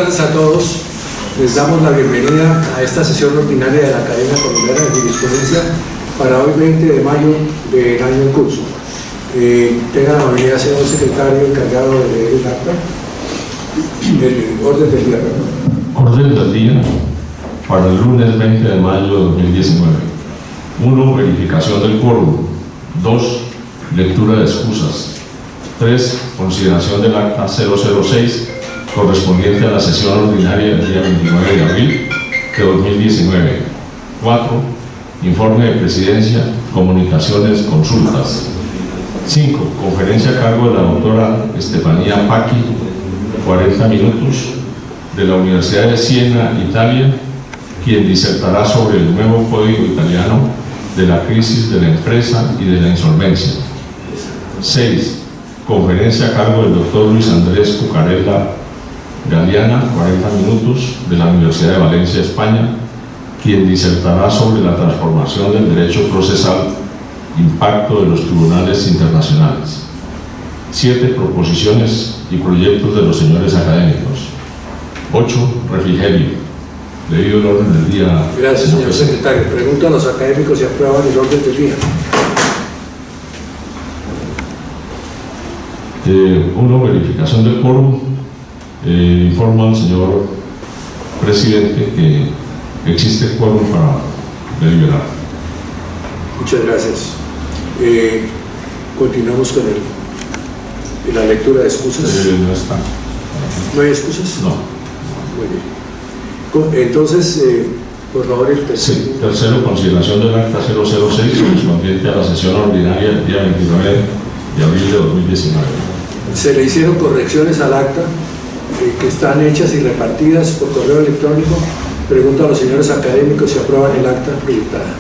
tardes a todos. Les damos la bienvenida a esta sesión ordinaria de la Academia Colombiana de Jurisprudencia para hoy 20 de mayo del año en curso. Tenga la amabilidad, señor secretario encargado de leer el acta, el orden del día. Orden del día para el lunes 20 de mayo de 2019. 1. Verificación del quórum. 2. Lectura de excusas. 3. Consideración del acta 006 correspondiente a la sesión ordinaria del día 29 de abril de 2019. 4. Informe de presidencia, comunicaciones, consultas. 5. Conferencia a cargo de la doctora Estefanía Pacchi, 40 minutos, de la Universidad de Siena, Italia, quien disertará sobre el nuevo código italiano de la crisis de la empresa y de la insolvencia. 6. Conferencia a cargo del doctor Luis Andrés Cucarella Galeana, 40 minutos, de la Universidad de Valencia, España, quien disertará sobre la transformación del derecho procesal, impacto de los tribunales internacionales. 7. Proposiciones y proyectos de los señores académicos. 8. Refrigerio. Leído el orden del día. Gracias, señor secretario. Pregunto a los académicos si aprueban el orden del día. 1. Verificación del quórum. Informa al señor presidente que existe quórum para deliberar. Muchas gracias. Continuamos con la lectura de excusas. No está. ¿No hay excusas? No. Muy bien. Entonces, por favor, el tercero. Sí. Tercero, consideración del acta 006 correspondiente a la sesión ordinaria del día 29 de abril de 2019. Se le hicieron correcciones al acta que están hechas y repartidas por correo electrónico. Pregunto a los señores académicos si aprueban el acta proyectada.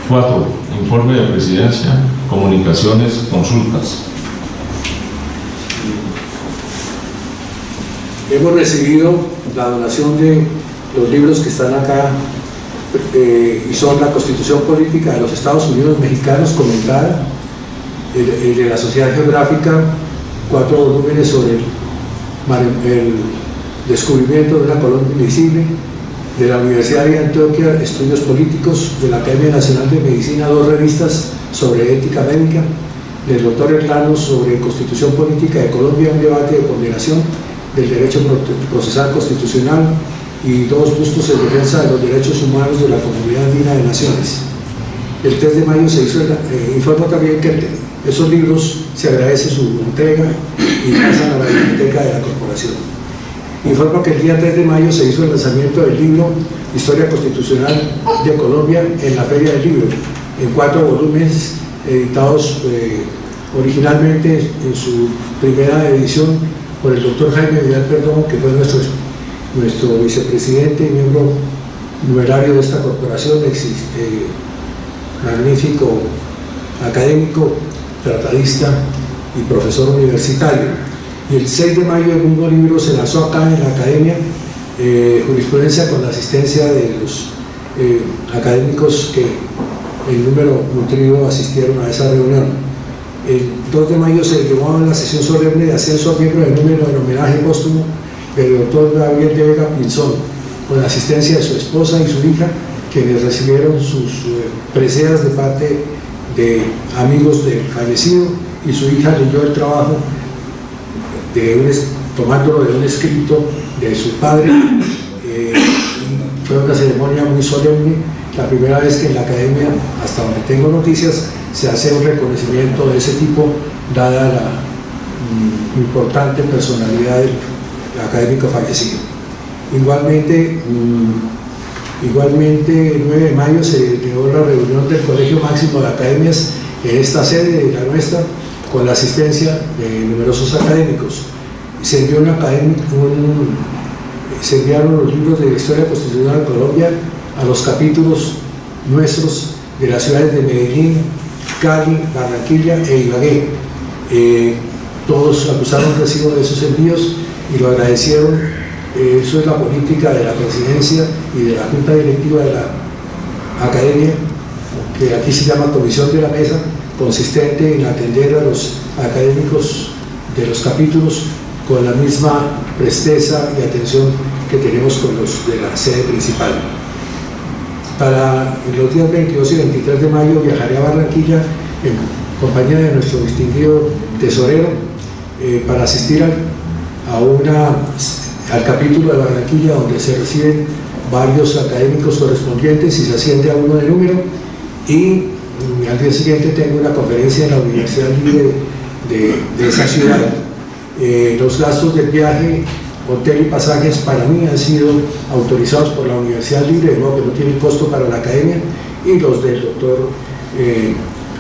4. Informe de presidencia, comunicaciones, consultas. Hemos recibido la donación de los libros que están acá y son la Constitución Política de los Estados Unidos Mexicanos comentada, el de la Sociedad Geográfica, 4 volúmenes sobre el descubrimiento de una Colombia invisible, de la Universidad de Antioquia, Estudios Políticos, de la Academia Nacional de Medicina, 2 revistas sobre ética médica, del doctor Herlanos sobre Constitución Política de Colombia, un debate de ponderación del derecho procesal constitucional y 2 bustos en defensa de los derechos humanos de la Comunidad Andina de Naciones. El 3 de mayo se hizo, informo también que esos libros se agradece su entrega y pasan a la biblioteca de la corporación. Informo que el día 3 de mayo se hizo el lanzamiento del libro Historia Constitucional de Colombia en la Feria del Libro, en 4 volúmenes editados originalmente en su primera edición por el doctor Jaime Vidal Perdomo, que fue nuestro vicepresidente y miembro numerario de esta corporación, magnífico académico, tratadista y profesor universitario. Y el 6 de mayo el mismo libro se lanzó acá en la Academia Jurisprudencia con la asistencia de los académicos que en número nutrido asistieron a esa reunión. El 2 de mayo se llevó a la sesión solemne de ascenso a miembro de número en homenaje póstumo del doctor Gabriel de Vega Pinzón, con la asistencia de su esposa y su hija, quienes recibieron sus preseas de parte de amigos del fallecido, y su hija leyó el trabajo tomándolo de un escrito de su padre. Fue una ceremonia muy solemne, la primera vez que en la Academia, hasta donde tengo noticias, se hace un reconocimiento de ese tipo, dada la importante personalidad del académico fallecido. Igualmente, el 9 de mayo se dio la reunión del Colegio Máximo de Academias en esta sede de la nuestra, con la asistencia de numerosos académicos. Se enviaron los libros de la Historia Constitucional de Colombia a los capítulos nuestros de las ciudades de Medellín, Cali, Barranquilla e Ibagué. Todos acusaron recibo de esos envíos y lo agradecieron. Eso es la política de la presidencia y de la junta directiva de la Academia, que aquí se llama Comisión de la Mesa, consistente en atender a los académicos de los capítulos con la misma presteza y atención que tenemos con los de la sede principal. Para los días 22 y 23 de mayo viajaré a Barranquilla en compañía de nuestro distinguido tesorero para asistir al capítulo de Barranquilla, donde se reciben varios académicos correspondientes y se asciende a 1 de número, y al día siguiente tengo una conferencia en la Universidad Libre de esa ciudad. Los gastos del viaje, hotel y pasajes para mí han sido autorizados por la Universidad Libre, de modo que no tienen costo para la academia, y los del doctor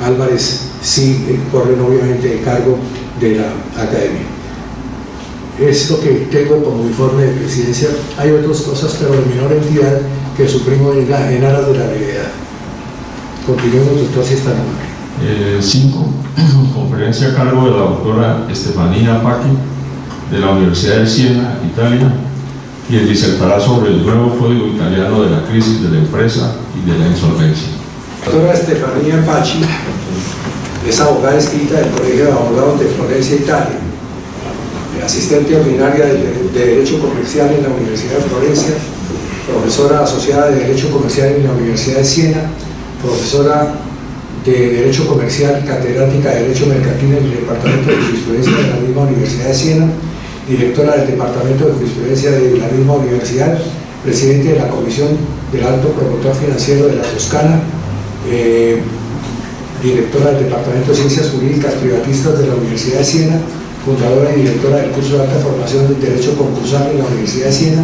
Álvarez sí corren obviamente de cargo de la academia. Es lo que tengo como informe de presidencia. Hay otras cosas, pero de menor entidad, que suprimo en aras de la brevedad. Continuemos, doctor, si está amable. 5. Conferencia a cargo de la doctora Estefanía Paqui, de la Universidad de Siena, Italia, quien disertará sobre el nuevo Código Italiano de la crisis de la empresa y de la insolvencia. La doctora Estefanía Paqui es abogada inscrita del Colegio de Abogados de Florencia, Italia, asistente ordinaria de Derecho Comercial en la Universidad de Florencia, profesora asociada de Derecho Comercial en la Universidad de Siena, profesora de Derecho Comercial, catedrática de Derecho Mercantil en el Departamento de Jurisprudencia de la misma Universidad de Siena, directora del Departamento de Jurisprudencia de la misma universidad, presidente de la Comisión del Alto Promotor Financiero de la Toscana, directora del Departamento de Ciencias Jurídicas Privatistas de la Universidad de Siena, fundadora y directora del curso de alta formación de Derecho Concursal en la Universidad de Siena,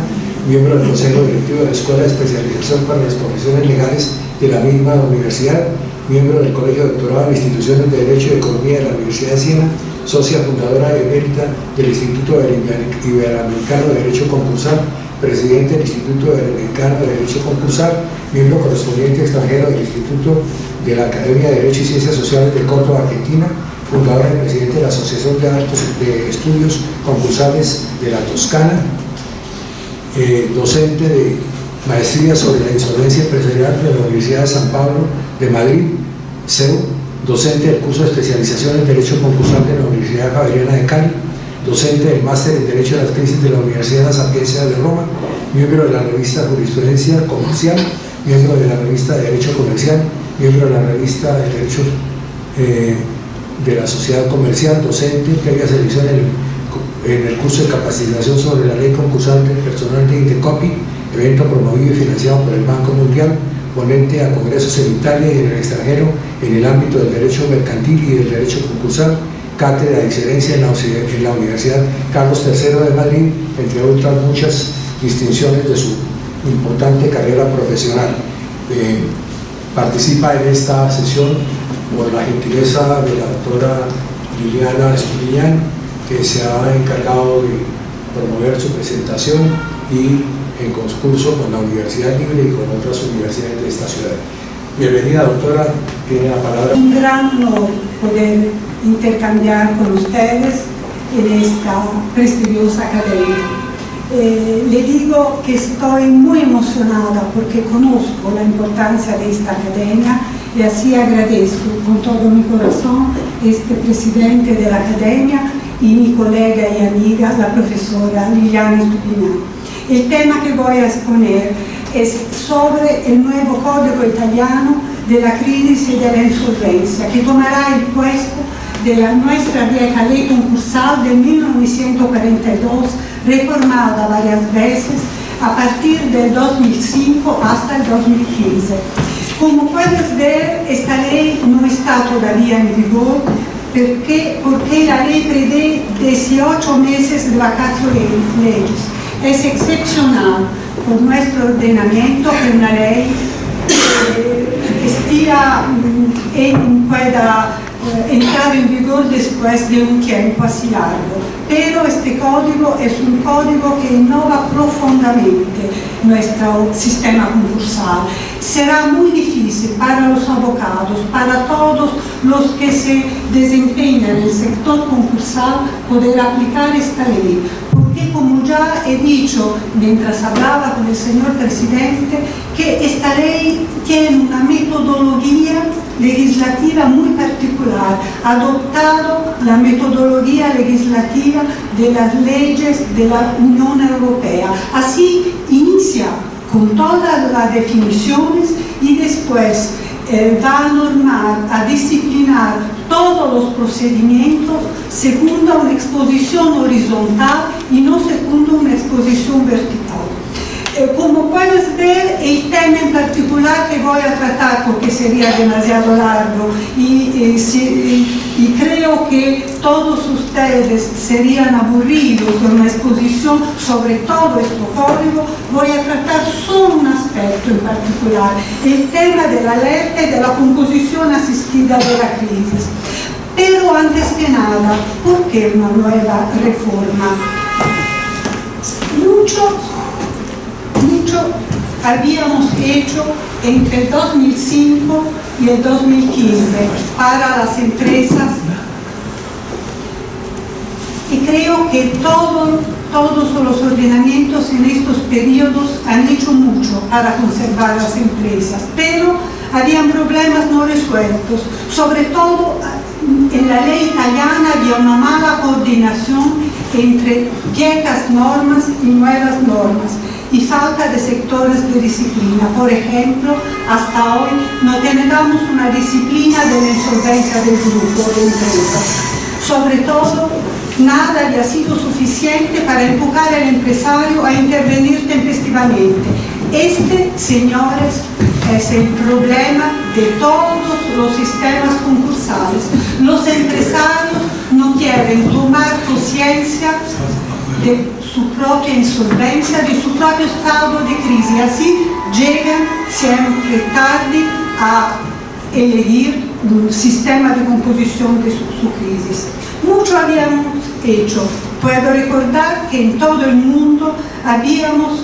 miembro del Consejo Directivo de la Escuela de Especialización para las Profesiones Legales de la misma universidad, miembro del Colegio de Doctorado en Instituciones de Derecho y Economía de la Universidad de Siena, socia fundadora emérita del Instituto Iberoamericano de Derecho Concursal, presidente del Instituto Iberoamericano de Derecho Concursal, miembro correspondiente extranjero del Instituto de la Academia de Derecho y Ciencias Sociales de Córdoba, Argentina, fundadora y presidente de la Asociación de Estudios Concursales de la Toscana, docente de maestría sobre la insolvencia empresarial de la Universidad de San Pablo de Madrid, CEU, docente del curso de especialización en Derecho Concursal de la Universidad Javeriana de Cali, docente del máster en Derecho de las Crisis de la Universidad de la Sapienza de Roma, miembro de la revista Jurisprudencia Comercial, miembro de la revista de Derecho Comercial, miembro de la revista de Derecho de la Sociedad Comercial, docente previa selección en el curso de capacitación sobre la ley concursal del personal de Indecopi, evento promovido y financiado por el Banco Mundial, ponente a congresos en Italia y en el extranjero en el ámbito del derecho mercantil y del derecho concursal, cátedra de excelencia en la Universidad Carlos III de Madrid, entre otras muchas distinciones de su importante carrera profesional. Participa en esta sesión por la gentileza de la doctora Liliana Estupiñán, que se ha encargado de promover su presentación y en concurso con la Universidad Libre y con otras universidades de esta ciudad. Bienvenida, doctora, tiene la palabra. Un gran honor poder intercambiar con ustedes en esta prestigiosa academia. Le digo que estoy muy emocionada porque conozco la importancia de esta academia y así agradezco con todo mi corazón este presidente de la academia y mi colega y amiga, la profesora Liliana Estupiñán. El tema que voy a exponer es sobre el nuevo Código Italiano de la crisis y de la insolvencia, que tomará el puesto de nuestra vieja ley concursal de 1942, reformada varias veces a partir del 2005 hasta el 2015. Como puedes ver, esta ley no está todavía en vigor porque la ley prevé 18 meses de vacatio legis. Es excepcional por nuestro ordenamiento que una ley pueda entrar en vigor después de un tiempo así largo. Pero este código es un código que innova profundamente nuestro sistema concursal. Será muy difícil para los abogados, para todos los que se desempeñan en el sector concursal, poder aplicar esta ley. Porque, como ya he dicho mientras hablaba con el señor presidente, que esta ley tiene una metodología legislativa muy particular, ha adoptado la metodología legislativa de las leyes de la Unión Europea. Así inicia con todas las definiciones y después va a normar, a disciplinar todos los procedimientos según una exposición horizontal y no según una exposición vertical. Como puedes ver, el tema en particular que voy a tratar, porque sería demasiado largo y creo que todos ustedes serían aburridos de una exposición sobre todo este código, voy a tratar solo un aspecto en particular, el tema de la alerta y de la composición asistida de la crisis. Pero antes que nada, ¿por qué una nueva reforma? Mucho habíamos hecho entre el 2005 y el 2015 para las empresas y creo que todos los ordenamientos en estos periodos han hecho mucho para conservar las empresas, pero habían problemas no resueltos, sobre todo en la ley italiana había una mala coordinación entre viejas normas y nuevas normas y falta de sectores de disciplina. Por ejemplo, hasta hoy no tenemos una disciplina de la insolvencia del grupo de empresas. Sobre todo, nada había sido suficiente para empujar al empresario a intervenir tempestivamente. Este, señores, es el problema de todos los sistemas concursales. Los empresarios no quieren tomar conciencia de su propia insolvencia, de su propio estado de crisis. Así llegan siempre tarde a elegir un sistema de composición de su crisis. Mucho habíamos hecho. Puedo recordar que en todo el mundo habíamos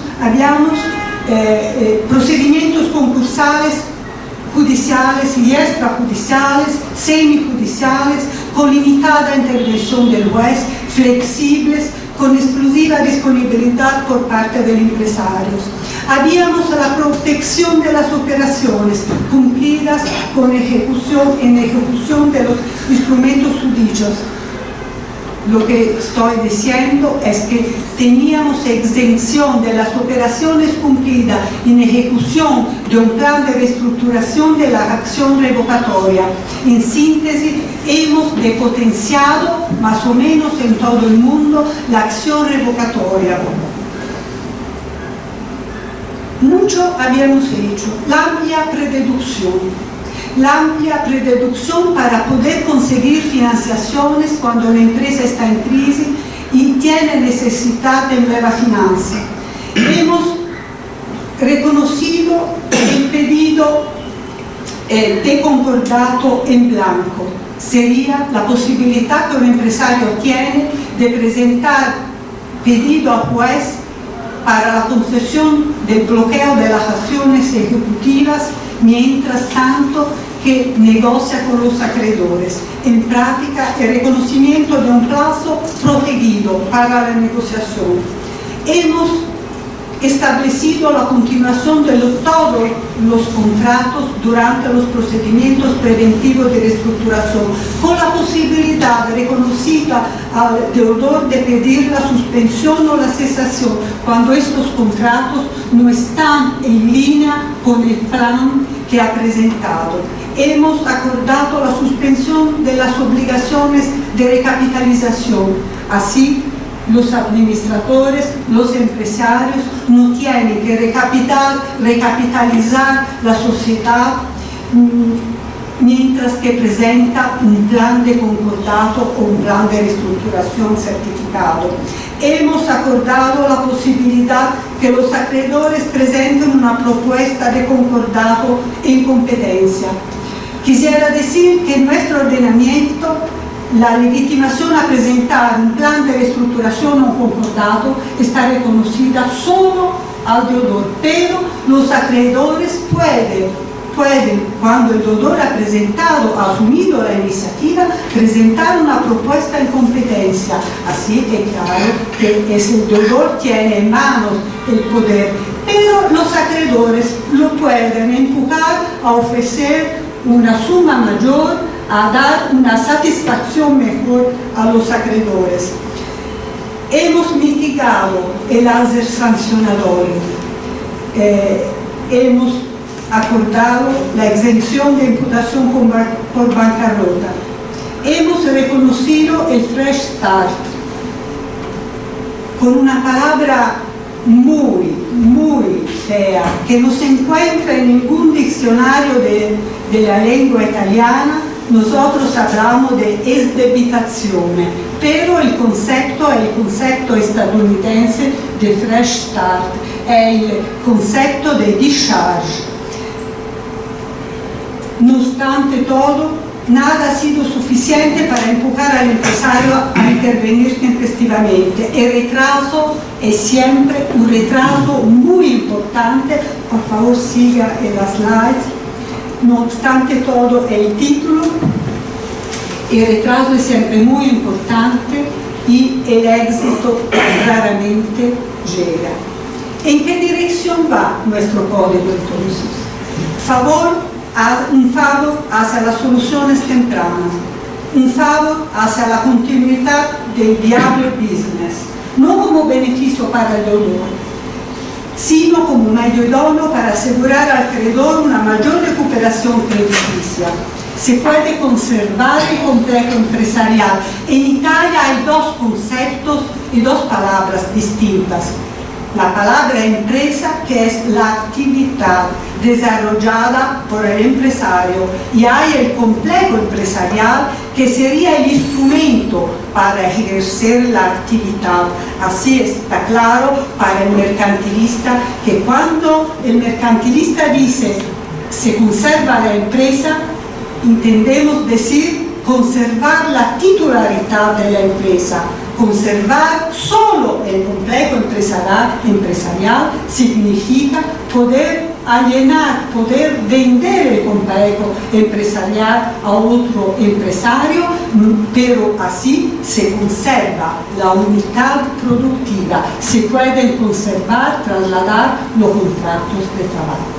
procedimientos concursales judiciales y extrajudiciales, semijudiciales, con limitada intervención del juez, flexibles, con exclusiva disponibilidad por parte de los empresarios. Habíamos la protección de las operaciones cumplidas en ejecución de los instrumentos susdichos. Lo que estoy diciendo es que teníamos exención de las operaciones cumplidas en ejecución de un plan de reestructuración de la acción revocatoria. En síntesis, hemos depotenciado más o menos en todo el mundo la acción revocatoria. Mucho habíamos hecho. La amplia prededucción para poder conseguir financiaciones cuando la empresa está en crisis y tiene necesidad de nueva finanza. Hemos reconocido el pedido de concordato en blanco. Sería la posibilidad que un empresario tiene de presentar pedido al juez para la concesión del bloqueo de las acciones ejecutivas, mientras tanto que negocia con los acreedores. En práctica, el reconocimiento de un plazo protegido para la negociación. Hemos establecido la continuación de todos los contratos durante los procedimientos preventivos de reestructuración, con la posibilidad reconocida al deudor de pedir la suspensión o la cesación cuando estos contratos no están en línea con el plan que ha presentado. Hemos acordado la suspensión de las obligaciones de recapitalización. Así, los administradores, los empresarios no tienen que recapitalizar la sociedad mientras que presenta un plan de concordato o un plan de reestructuración certificado. Hemos acordado la posibilidad que los acreedores presenten una propuesta de concordato en competencia. Quisiera decir que en nuestro ordenamiento la legitimación a presentar un plan de reestructuración o concordato está reconocida solo al deudor, pero los acreedores pueden, cuando el deudor ha asumido la iniciativa, presentar una propuesta en competencia. Así que claro que el deudor tiene en manos el poder, pero los acreedores lo pueden empujar a a ofrecer una suma mayor, a dar una satisfacción mejor a los acreedores. Hemos mitigado el alza sancionatorio, hemos acordado la exención de imputación por bancarrota, hemos reconocido el Fresh Start con una palabra muy fea que no se encuentra en ningún diccionario de la lengua italiana. Nosotros hablamos de esdebitazione, pero el concepto estadounidense de Fresh Start es el concepto de discharge. No obstante todo, nada ha sido suficiente para empujar al empresario a intervenir tempestivamente. El retraso es siempre un retraso muy importante. Por favor, siga en las slides. No obstante todo, el título, el retraso es siempre muy importante y el éxito raramente llega. ¿En qué dirección va nuestro código entonces? Un favor hacia las soluciones tempranas, un favor hacia la continuidad del viable business, no como beneficio para el deudor, sino como un medio idóneo para asegurar al acreedor una mayor recuperación crediticia. Se puede conservar el complejo empresarial. En Italia hay dos conceptos y dos palabras distintas. La palabra empresa, que es la actividad desarrollada por el empresario, y hay el complejo empresarial, que sería el instrumento para ejercer la actividad. Así está claro para el mercantilista que cuando el mercantilista dice se conserva la empresa, entendemos decir conservar la titularidad de la empresa. Conservar solo el complejo empresarial significa poder alienar, poder vender el complejo empresarial a otro empresario, pero así se conserva la unidad productiva, se pueden conservar, trasladar los contratos de trabajo.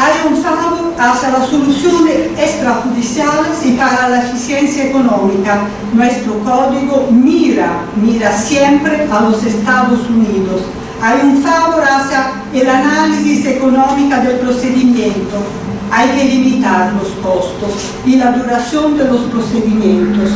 Hay un favor hacia las soluciones extrajudiciales y para la eficiencia económica. Nuestro código mira siempre a los Estados Unidos. Hay un favor hacia el análisis económico del procedimiento. Hay que limitar los costos y la duración de los procedimientos.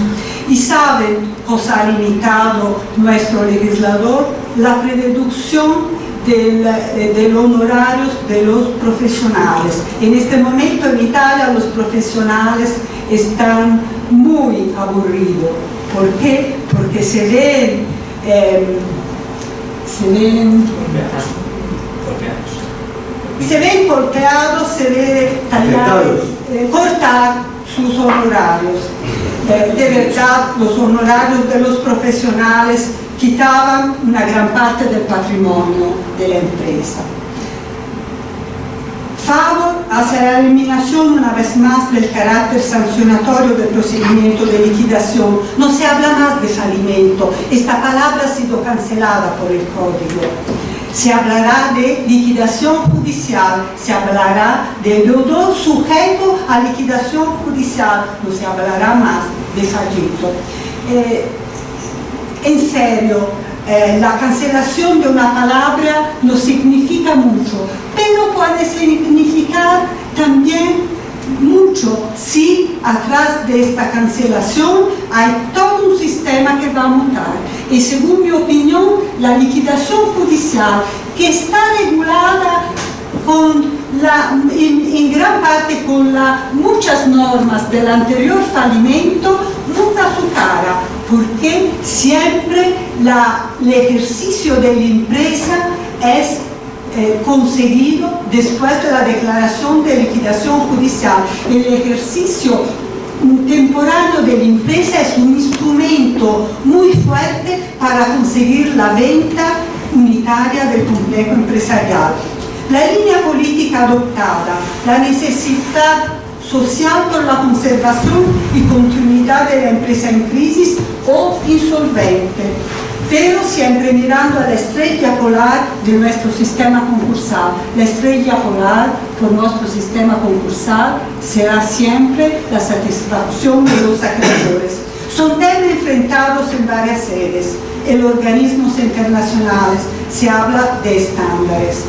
Y saben cosa ha limitado nuestro legislador: la reducción de los honorarios de los profesionales. En este momento en Italia los profesionales están muy aburridos. ¿Por qué? Porque se ven golpeados, se ven cortar sus honorarios. De verdad, los honorarios de los profesionales quitaban una gran parte del patrimonio de la empresa. Favor hacia la eliminación una vez más del carácter sancionatorio del procedimiento de liquidación. No se habla más de fallimento. Esta palabra ha sido cancelada por el código. Se hablará de liquidación judicial, se hablará de deudor sujeto a liquidación judicial, no se hablará más de fallito. En serio, la cancelación de una palabra no significa mucho, pero puede significar también mucho si atrás de esta cancelación hay todo un sistema que va a mutar. Y según mi opinión, la liquidación judicial, que está regulada en gran parte con muchas normas del anterior fallimento, muta su cara, porque siempre el ejercicio de la empresa es conseguido después de la declaración de liquidación judicial. El ejercicio temporario de la empresa es un instrumento muy fuerte para conseguir la venta unitaria del complejo empresarial. La línea política adoptada, la necesidad social por la conservación y continuidad de la empresa en crisis o insolvente, pero siempre mirando a la estrella polar de nuestro sistema concursal. La estrella polar por nuestro sistema concursal será siempre la satisfacción de los acreedores. Son temas enfrentados en varias sedes, en organismos internacionales se habla de estándares.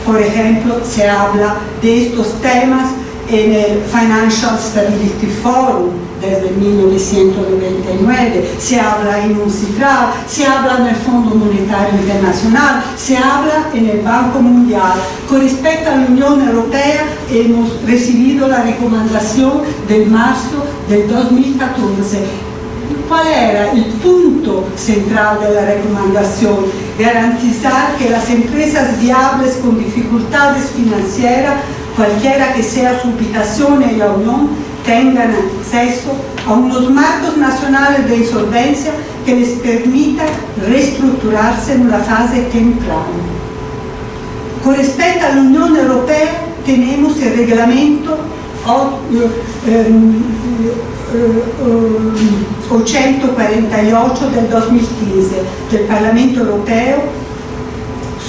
Por ejemplo, se habla de estos temas en el Financial Stability Forum desde 1999, se habla en UNCITRAL, se habla en el Fondo Monetario Internacional, se habla en el Banco Mundial. Con respecto a la Unión Europea, hemos recibido la recomendación del marzo del 2014. ¿Cuál era el punto central de la recomendación? Garantizar que las empresas viables con dificultades financieras, cualquiera que sea su ubicación en la Unión, tengan acceso a unos marcos nacionales de insolvencia que les permitan reestructurarse en una fase temprana. Con respecto a la Unión Europea, tenemos el reglamento 848 del 2015 del Parlamento Europeo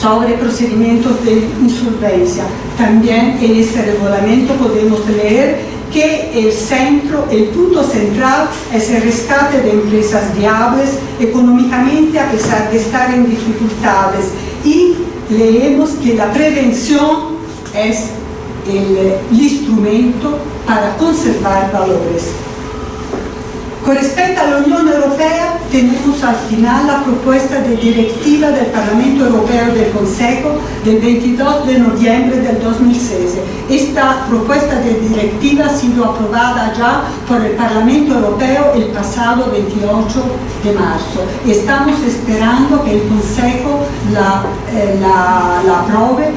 sobre procedimientos de insolvencia. También en este reglamento podemos leer que el punto central es el rescate de empresas viables económicamente a pesar de estar en dificultades, y leemos que la prevención es el instrumento para conservar valores. Con respecto a la Unión Europea, tenemos al final la propuesta de directiva del Parlamento Europeo del Consejo del 22 de noviembre del 2016. Esta propuesta de directiva ha sido aprobada ya por el Parlamento Europeo el pasado 28 de marzo. Estamos esperando que el Consejo la apruebe.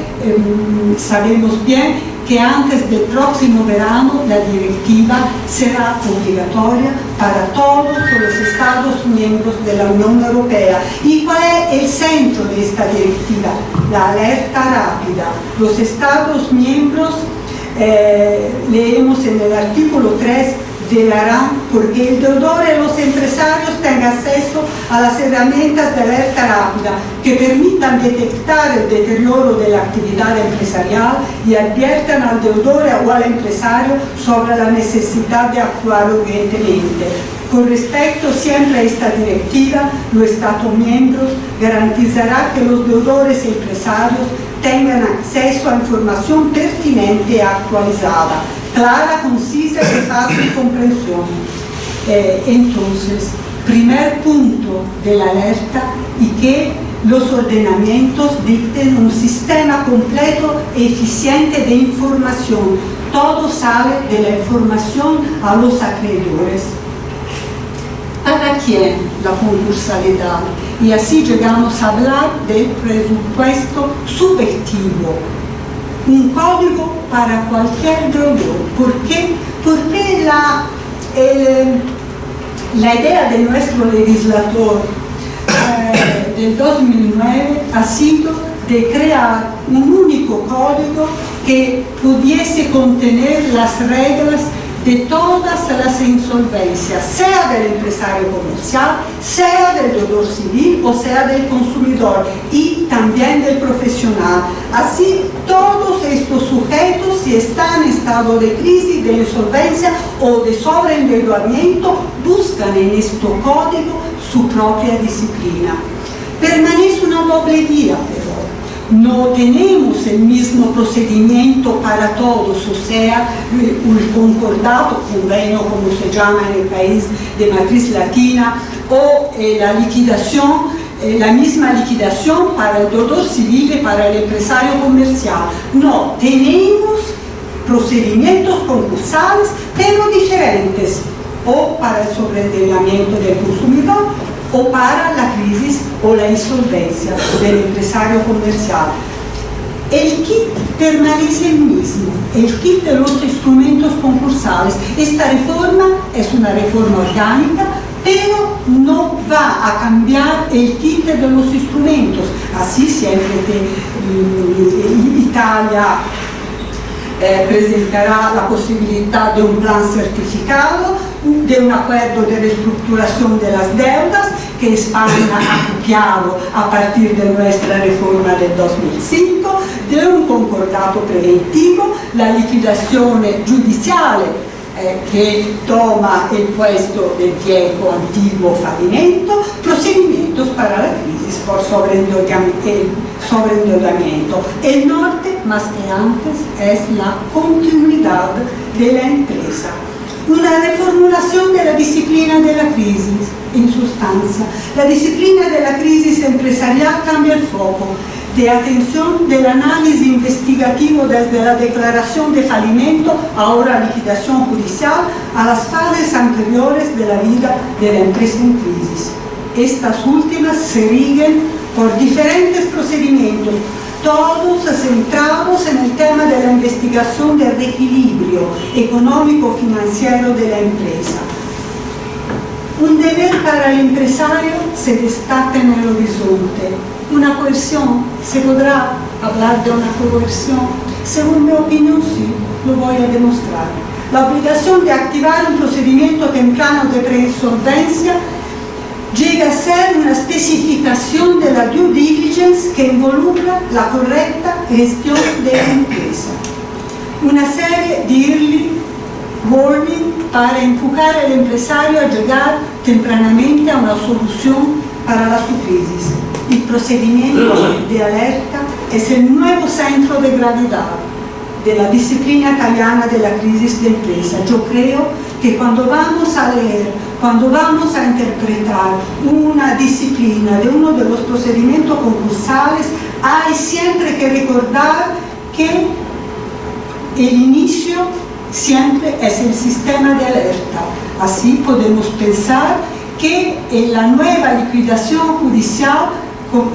Sabemos bien que antes del próximo verano la directiva será obligatoria para todos los Estados miembros de la Unión Europea. ¿Y cuál es el centro de esta directiva? La alerta rápida. Los Estados miembros, leemos en el artículo 3, velarán porque el deudor y los empresarios tengan acceso a las herramientas de alerta rápida que permitan detectar el deterioro de la actividad empresarial y adviertan al deudor o al empresario sobre la necesidad de actuar urgentemente. Con respecto siempre a esta directiva, los Estados miembros garantizarán que los deudores y empresarios tengan acceso a información pertinente y actualizada, clara, concisa y de fácil comprensión. Entonces, primer punto de la alerta, y que los ordenamientos dicten un sistema completo e eficiente de información. Todo sale de la información a los acreedores. ¿Para quién la concursalidad? Y así llegamos a hablar del presupuesto subjetivo. Un código para cualquier deudor. ¿Por qué? Porque la idea de nuestro legislador del 2009 ha sido de crear un único código que pudiese contener las reglas de todas las insolvencias, sea del empresario comercial, sea del deudor civil o sea del consumidor, y también del profesional. Así, todos estos sujetos, si están en estado de crisis, de insolvencia o de sobreendeudamiento, buscan en este código su propia disciplina. Permanece una doble vía, pero no tenemos el mismo procedimiento para todos, o sea, el concordado, convenio como se llama en el país de matriz latina, o la liquidación, la misma liquidación para el deudor civil y para el empresario comercial. No, tenemos procedimientos concursales, pero diferentes, o para el sobreendeudamiento del consumidor, o para la crisis o la insolvencia del empresario comercial. El kit permanece el mismo, el kit de los instrumentos concursales. Esta reforma es una reforma orgánica, pero no va a cambiar el kit de los instrumentos. Así, siempre que Italia presentará la posibilidad de un plan certificado, de un acuerdo de reestructuración de las deudas, que España ha copiado a partir de nuestra reforma del 2005, de un concordato preventivo, la liquidazione giudiziale que toma el puesto del viejo antiguo fallimento, procedimientos para la crisis por sobreendeudamiento. El norte, más que antes, es la continuidad de la empresa. Una reformulación de la disciplina de la crisis, en sustancia. La disciplina de la crisis empresarial cambia el foco de atención del análisis investigativo desde la declaración de fallimento, ahora liquidación judicial, a las fases anteriores de la vida de la empresa en crisis. Estas últimas se rigen por diferentes procedimientos, todos centrados en el tema de la investigación del reequilibrio económico-financiero de la empresa. Un deber para el empresario se destaca en el horizonte. Una coerción, ¿se podrá hablar de una coerción? Según mi opinión, sí, lo voy a demostrar. La obligación de activar un procedimiento temprano de preinsolvencia llega a ser una especificación de la due diligence que involucra la correcta gestión de la empresa. Una serie de early warning para empujar al empresario a llegar tempranamente a una solución para la su crisis. El procedimiento de alerta es el nuevo centro de gravedad de la disciplina italiana de la crisis de empresa. Yo creo que cuando vamos a leer, cuando vamos a interpretar una disciplina de uno de los procedimientos concursales, hay siempre que recordar que el inicio siempre es el sistema de alerta. Así podemos pensar que en la nueva liquidación judicial,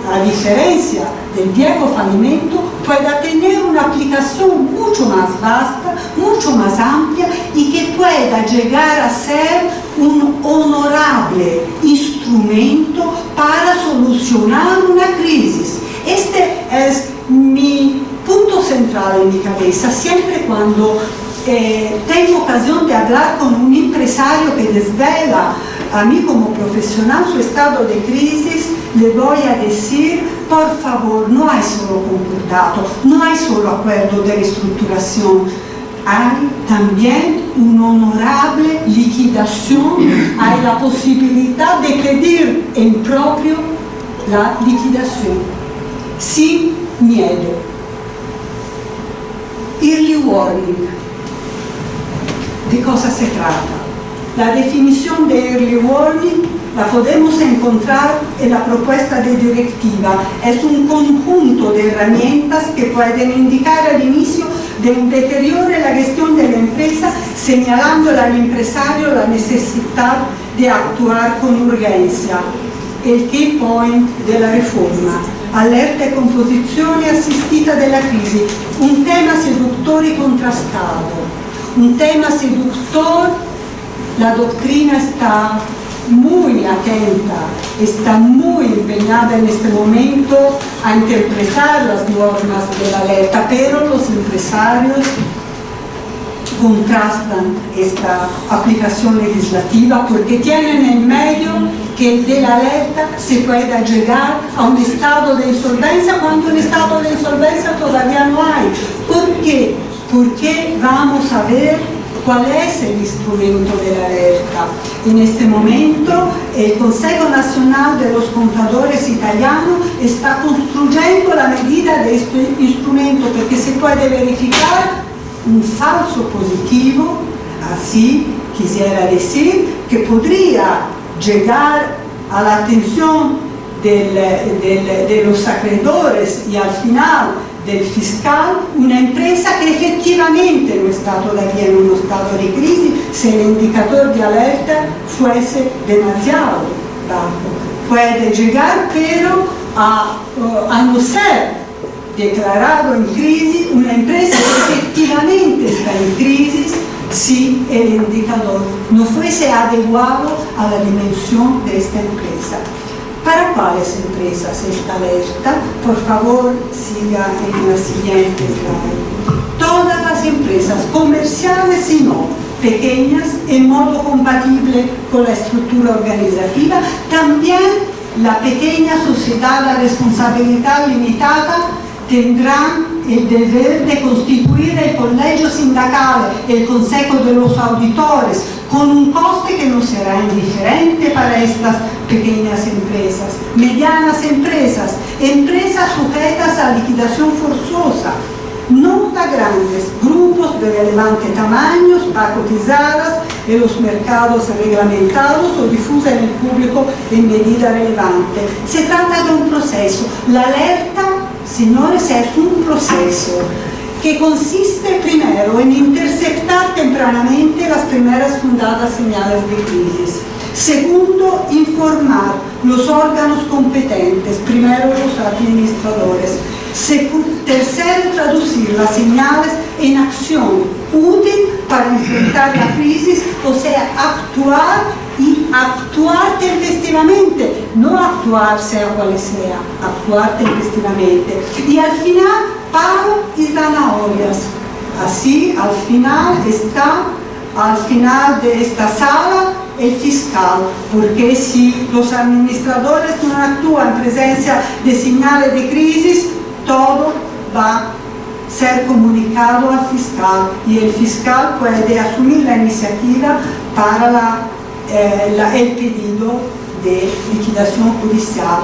a diferencia del viejo fallimento, pueda tener una aplicación mucho más vasta, mucho más amplia y que pueda llegar a ser un honorable instrumento para solucionar una crisis. Este es mi punto central en mi cabeza. Siempre cuando tengo ocasión de hablar con un empresario que desvela a mí como profesional su estado de crisis, le voy a decir, por favor, no hay solo concordato, no hay solo acuerdo de reestructuración, hay también una honorable liquidación, hay la posibilidad de pedir en propio la liquidación, sin miedo. Early warning. ¿De cosa se trata? La definición de early warning la podemos encontrar en la propuesta de directiva. Es un conjunto de herramientas que pueden indicar el inicio de un deterioro en la gestión de la empresa, señalándole al empresario la necesidad de actuar con urgencia. El key point de la reforma. Alerta e composizione assistita della crisi. Un tema seductor y contrastado. Un tema seductor. La doctrina está muy atenta, está muy empeñada en este momento a interpretar las normas de la alerta, pero los empresarios contrastan esta aplicación legislativa porque tienen en medio que de la alerta se pueda llegar a un estado de insolvencia cuando un estado de insolvencia todavía no hay. ¿Por qué? Porque vamos a ver cuál es el instrumento de la alerta. En este momento, el Consejo Nacional de los Contadores Italiano está construyendo la medida de este instrumento porque se puede verificar un falso positivo, así quisiera decir, que podría llegar a la atención de los acreedores y al final del fiscal, una empresa que efectivamente no está todavía en un estado de crisis si el indicador de alerta fuese demasiado bajo. Puede llegar, pero a no ser declarado en crisis, una empresa que efectivamente está en crisis si el indicador no fuese adecuado a la dimensión de esta empresa. ¿Para cuáles empresas esta alerta? Por favor, siga en la siguiente slide. Todas las empresas comerciales y no, pequeñas en modo compatible con la estructura organizativa. También la pequeña sociedad a responsabilidad limitada tendrán el deber de constituir el colegio sindical, el consejo de los auditores, con un coste que no será indiferente para estas pequeñas empresas, medianas empresas, empresas sujetas a liquidación forzosa, no a grandes grupos de relevante tamaño, cotizadas en los mercados reglamentados o difusas en el público en medida relevante. Se trata de un proceso. La alerta, señores, es un proceso que consiste primero en interceptar tempranamente las primeras fundadas señales de crisis. Segundo, informar los órganos competentes, primero los administradores. Tercero, traducir las señales en acción útil para enfrentar la crisis, o sea, actuar y actuar tempestivamente, no actuar sea cual sea, actuar tempestivamente. Y al final, paro y zanahorias. Así, al final de esta sala, el fiscal, porque si los administradores no actúan en presencia de señales de crisis, todo va a ser comunicado al fiscal y el fiscal puede asumir la iniciativa para el pedido de liquidación judicial.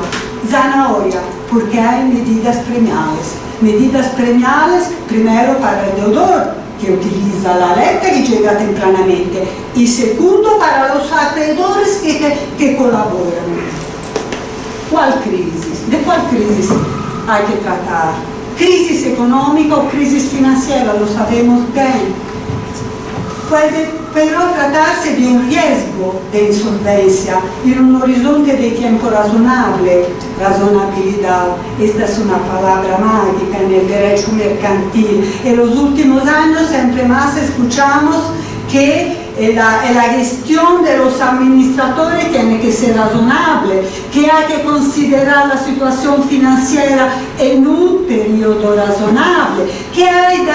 Zanahoria, porque hay medidas premiales. Medidas premiales, primero para el deudor, que utiliza la alerta que llega tempranamente, y segundo para los acreedores que colaboran. ¿Cuál crisis? ¿De cuál crisis hay que tratar? Crisis económica o crisis financiera, lo sabemos bien. Puede pero tratarse de un riesgo de insolvencia en un horizonte de tiempo razonable. Razonabilidad, esta es una palabra mágica en el derecho mercantil. En los últimos años siempre más escuchamos que la gestión de los administradores tiene que ser razonable, que hay que considerar la situación financiera en un periodo razonable, que hay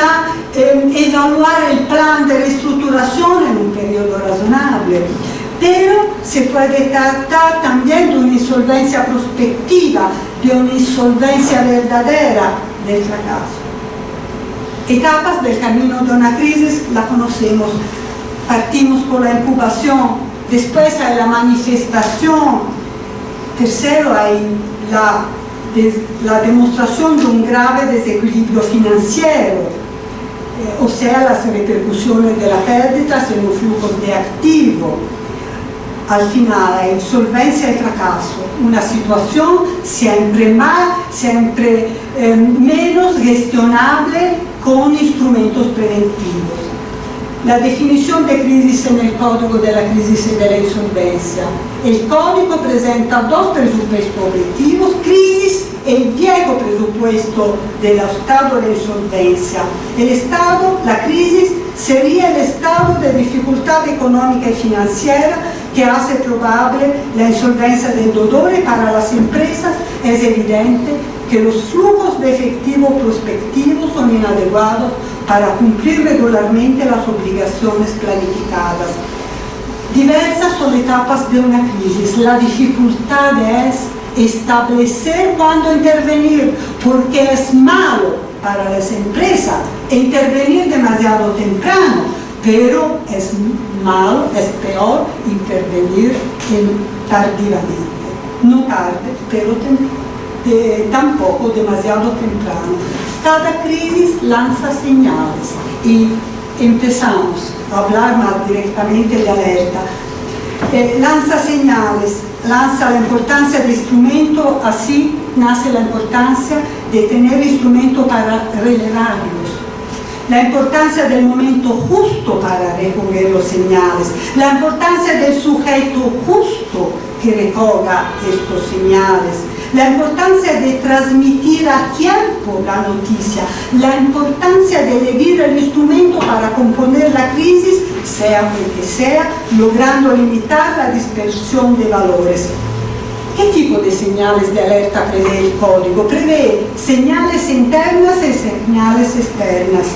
que evaluar el plan de reestructuración en un periodo razonable. Pero se puede tratar también de una insolvencia prospectiva, de una insolvencia verdadera del fracaso. Etapas del camino de una crisis la conocemos. Partimos por la incubación, después hay la manifestación, tercero hay la demostración de un grave desequilibrio financiero, o sea, las repercusiones de las pérdidas en los flujos de activo. Al final hay insolvencia y fracaso, una situación siempre menos gestionable con instrumentos preventivos. La definición de crisis en el Código de la Crisis y de la Insolvencia. El Código presenta dos presupuestos objetivos, crisis y el viejo presupuesto del estado de insolvencia. El estado, la crisis, sería el estado de dificultad económica y financiera que hace probable la insolvencia del deudor. Y para las empresas es evidente que los flujos de efectivo prospectivos son inadecuados para cumplir regularmente las obligaciones planificadas. Diversas son etapas de una crisis. La dificultad es establecer cuándo intervenir, porque es malo para las empresas intervenir demasiado temprano, pero es malo, es peor intervenir tardivamente. No tarde, pero tampoco demasiado temprano. Cada crisis lanza señales y empezamos a hablar más directamente de alerta. Lanza señales, lanza la importancia del instrumento, así nace la importancia de tener instrumento para relevarlos. La importancia del momento justo para recoger los señales, la importancia del sujeto justo que recoja estos señales, la importancia de transmitir a tiempo la noticia, la importancia de elegir el instrumento para componer la crisis, sea el que sea, logrando limitar la dispersión de valores. ¿Qué tipo de señales de alerta prevé el Código? Prevé señales internas y señales externas.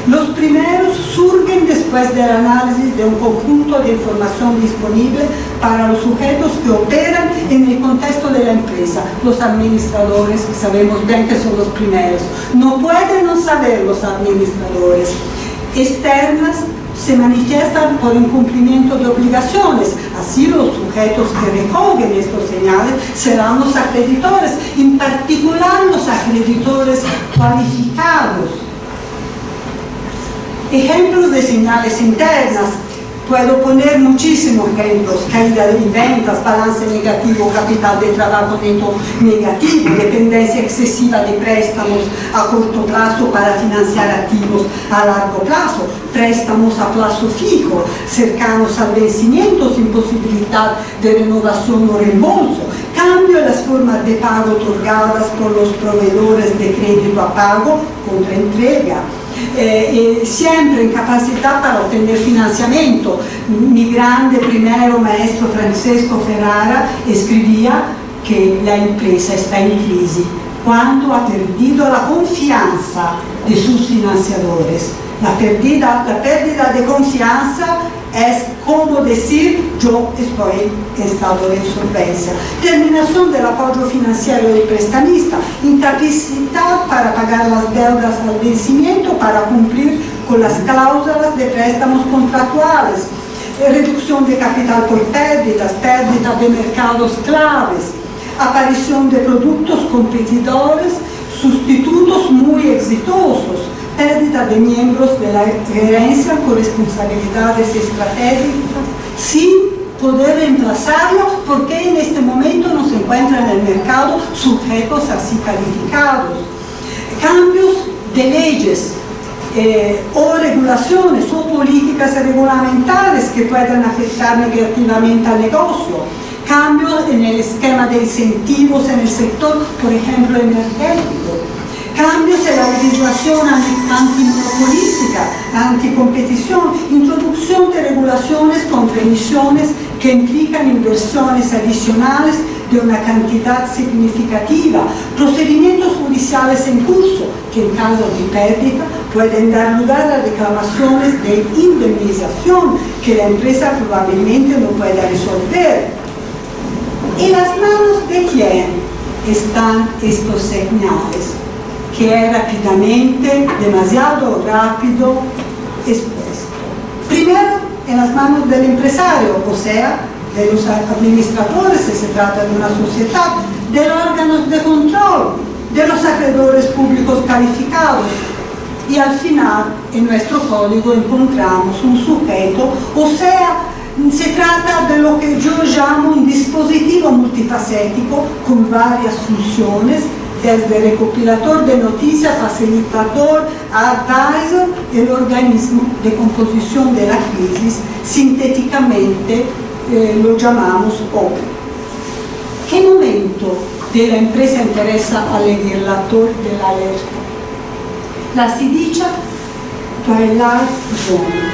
Los primeros surgen después después del análisis de un conjunto de información disponible para los sujetos que operan en el contexto de la empresa, los administradores, que sabemos bien que son los primeros. No pueden no saber los administradores. Externas se manifiestan por incumplimiento de obligaciones. Así los sujetos que recogen estos señales serán los acreedores, en particular los acreedores cualificados. Ejemplos de señales internas. Puedo poner muchísimos ejemplos: caída de ventas, balance negativo, capital de trabajo neto negativo, dependencia excesiva de préstamos a corto plazo para financiar activos a largo plazo, préstamos a plazo fijo, cercanos al vencimiento sin posibilidad de renovación o reembolso, cambio en las formas de pago otorgadas por los proveedores de crédito a pago contra entrega. Siempre incapacidad para obtener financiamiento. Mi grande primero maestro Francesco Ferrara escribía que la empresa está en crisis cuando ha perdido la confianza de sus financiadores. La pérdida de confianza es como decir: yo estoy en estado de insolvencia. Terminación del apoyo financiero del prestamista, incapacidad para pagar las deudas al vencimiento, para cumplir con las cláusulas de préstamos contractuales, reducción de capital por pérdidas, pérdida de mercados claves, aparición de productos competidores, sustitutos muy exitosos, pérdida de miembros de la gerencia con responsabilidades estratégicas sin poder reemplazarlo porque en este momento no se encuentran en el mercado sujetos así calificados. Cambios de leyes o regulaciones o políticas regulamentarias que puedan afectar negativamente al negocio. Cambios en el esquema de incentivos en el sector, por ejemplo, energético. Cambios en la legislación antimonopolística, anticompetición, introducción de regulaciones contra emisiones que implican inversiones adicionales de una cantidad significativa, procedimientos judiciales en curso que en caso de pérdida pueden dar lugar a reclamaciones de indemnización que la empresa probablemente no pueda resolver. ¿En las manos de quién están estos señales? Que es rápidamente, demasiado rápido expuesto. Primero, en las manos del empresario, o sea, de los administradores, si se trata de una sociedad, de los órganos de control, de los acreedores públicos calificados. Y al final, en nuestro código encontramos un sujeto, o sea, se trata de lo que yo llamo un dispositivo multifacético con varias funciones, desde recopilador de noticias, facilitador, advisor, el organismo de composición de la crisis, sintéticamente lo llamamos OPE. ¿Qué momento de la empresa interesa al legislador de la alerta? La así dicha twilight zone,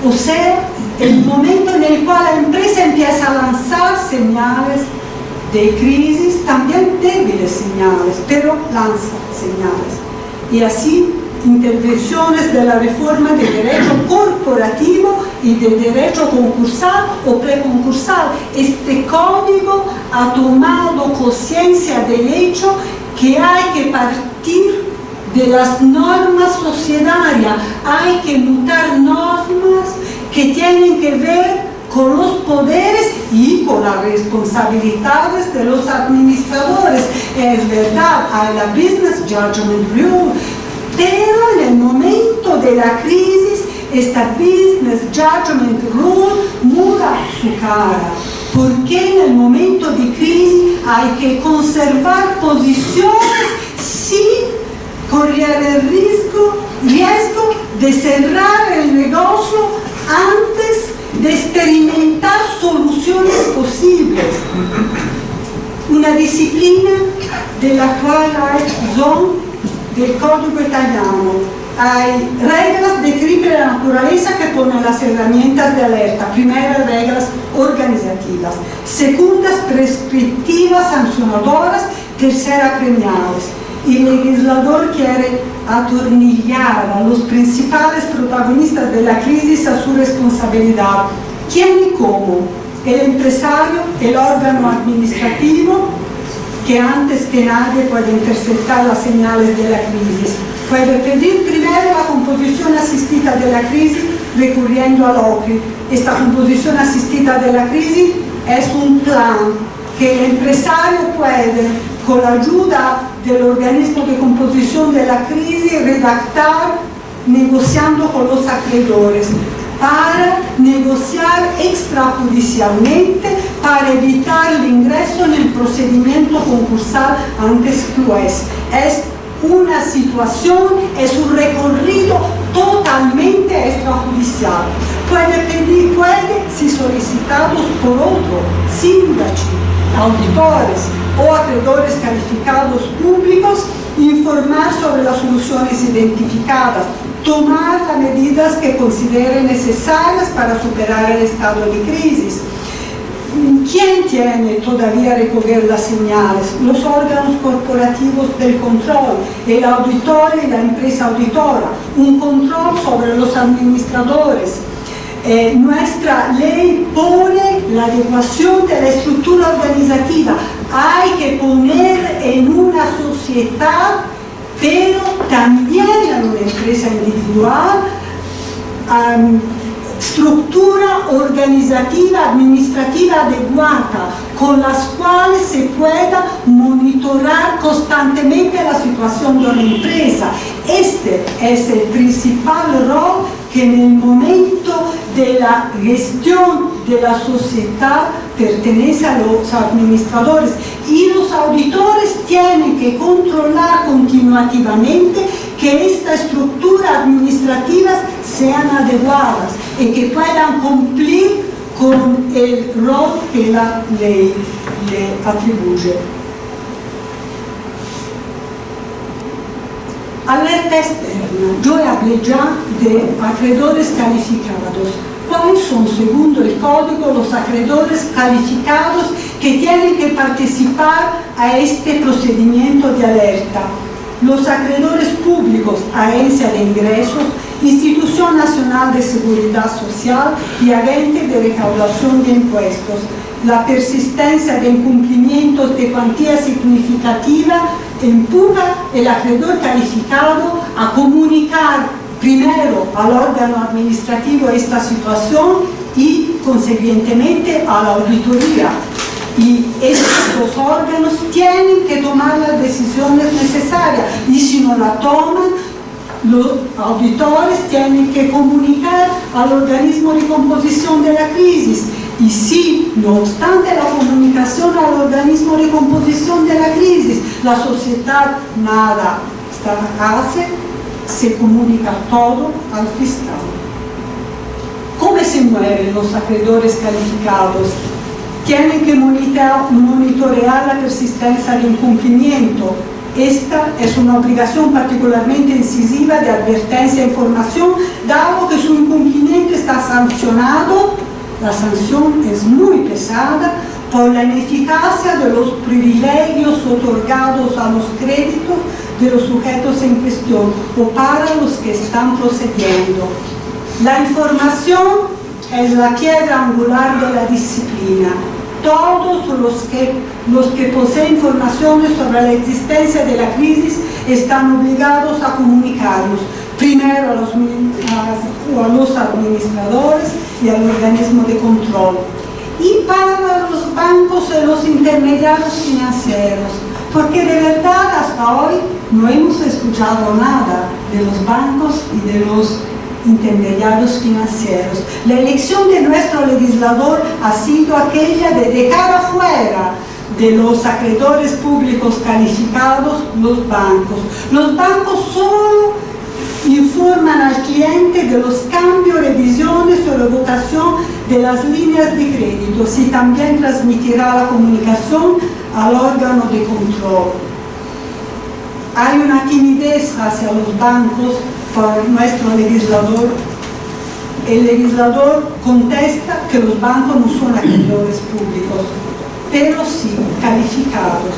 o sea, el momento en el cual la empresa empieza a lanzar señales de crisis, también débiles señales, pero lanza señales. Y así, intervenciones de la reforma de derecho corporativo y de derecho concursal o preconcursal. Este código ha tomado conciencia del hecho que hay que partir de las normas societarias, hay que mutar normas que tienen que ver con los poderes y con las responsabilidades de los administradores. Es verdad, hay la Business Judgment Rule, pero en el momento de la crisis, esta Business Judgment Rule muda su cara, porque en el momento de crisis hay que conservar posiciones sin correr el riesgo de cerrar el negocio antes de experimentar soluciones posibles. Una disciplina de la twilight zone del código italiano. Hay reglas de triple naturaleza que ponen las herramientas de alerta. Primeras, reglas organizativas. Segundas, prescriptivas, sancionadoras. Tercera, premiables. el legislador quiere atornillar a los principales protagonistas de la crisis a su responsabilidad. ¿Quién y cómo? El empresario, el órgano administrativo, que antes que nadie puede interceptar las señales de la crisis. Puede pedir primero la composición asistida de la crisis recurriendo al OCRI. Esta composición asistida de la crisis es un plan que el empresario puede, con la ayuda del organismo de composición de la crisis, redactar negociando con los acreedores para negociar extrajudicialmente, para evitar el ingreso en el procedimiento concursal ante el juez. Es una situación, es un recorrido totalmente extrajudicial. Puede, si solicitados por otro, síndicos, auditores o acreedores calificados públicos, informar sobre las soluciones identificadas, tomar las medidas que considere necesarias para superar el estado de crisis. ¿Quién tiene todavía recoger las señales? Los órganos corporativos del control, el auditor y la empresa auditora, un control sobre los administradores. Nuestra ley pone la adecuación de la estructura organizativa. Hay que poner en una sociedad, pero también en una empresa individual, estructura organizativa, administrativa adecuada, con las cuales se pueda monitorar constantemente la situación de una empresa. Este es el principal rol que en el momento de la gestión de la sociedad pertenece a los administradores, y los auditores tienen que controlar continuamente que estas estructuras administrativas sean adecuadas y que puedan cumplir con el rol que la ley le atribuye. Alerta externa. Yo hablé ya de acreedores calificados. ¿Cuáles son, según el código, los acreedores calificados que tienen que participar a este procedimiento de alerta? Los acreedores públicos, Agencia de Ingresos, Institución Nacional de Seguridad Social y agente de recaudación de impuestos. La persistencia de incumplimientos de cuantía significativa empuja el acreedor calificado a comunicar primero al órgano administrativo esta situación y, consiguientemente, a la auditoría. Y estos dos órganos tienen que tomar las decisiones necesarias, y si no la toman, los auditores tienen que comunicar al organismo de composición de la crisis. Y si, no obstante la comunicación al organismo de composición de la crisis, la sociedad nada hace, se comunica todo al fiscal. ¿Cómo se mueven los acreedores calificados? Tienen que monitorear la persistencia de incumplimiento. Esta es una obligación particularmente incisiva de advertencia e información, dado que su incumplimiento está sancionado. La sanción es muy pesada por la ineficacia de los privilegios otorgados a los créditos de los sujetos en cuestión o para los que están procediendo. La información es la piedra angular de la disciplina. Todos los que poseen informaciones sobre la existencia de la crisis están obligados a comunicarlos, primero a los administradores y al organismo de control. Y para los bancos y los intermediarios financieros, porque de verdad hasta hoy no hemos escuchado nada de los bancos y de los intermediarios financieros. La elección de nuestro legislador ha sido aquella de dejar afuera de los acreedores públicos calificados los bancos. Los bancos solo informan al cliente de los cambios, revisiones o revocación de las líneas de crédito, y también transmitirá la comunicación al órgano de control. Hay una timidez hacia los bancos por nuestro legislador. El legislador contesta que los bancos no son acreedores públicos, pero sí calificados.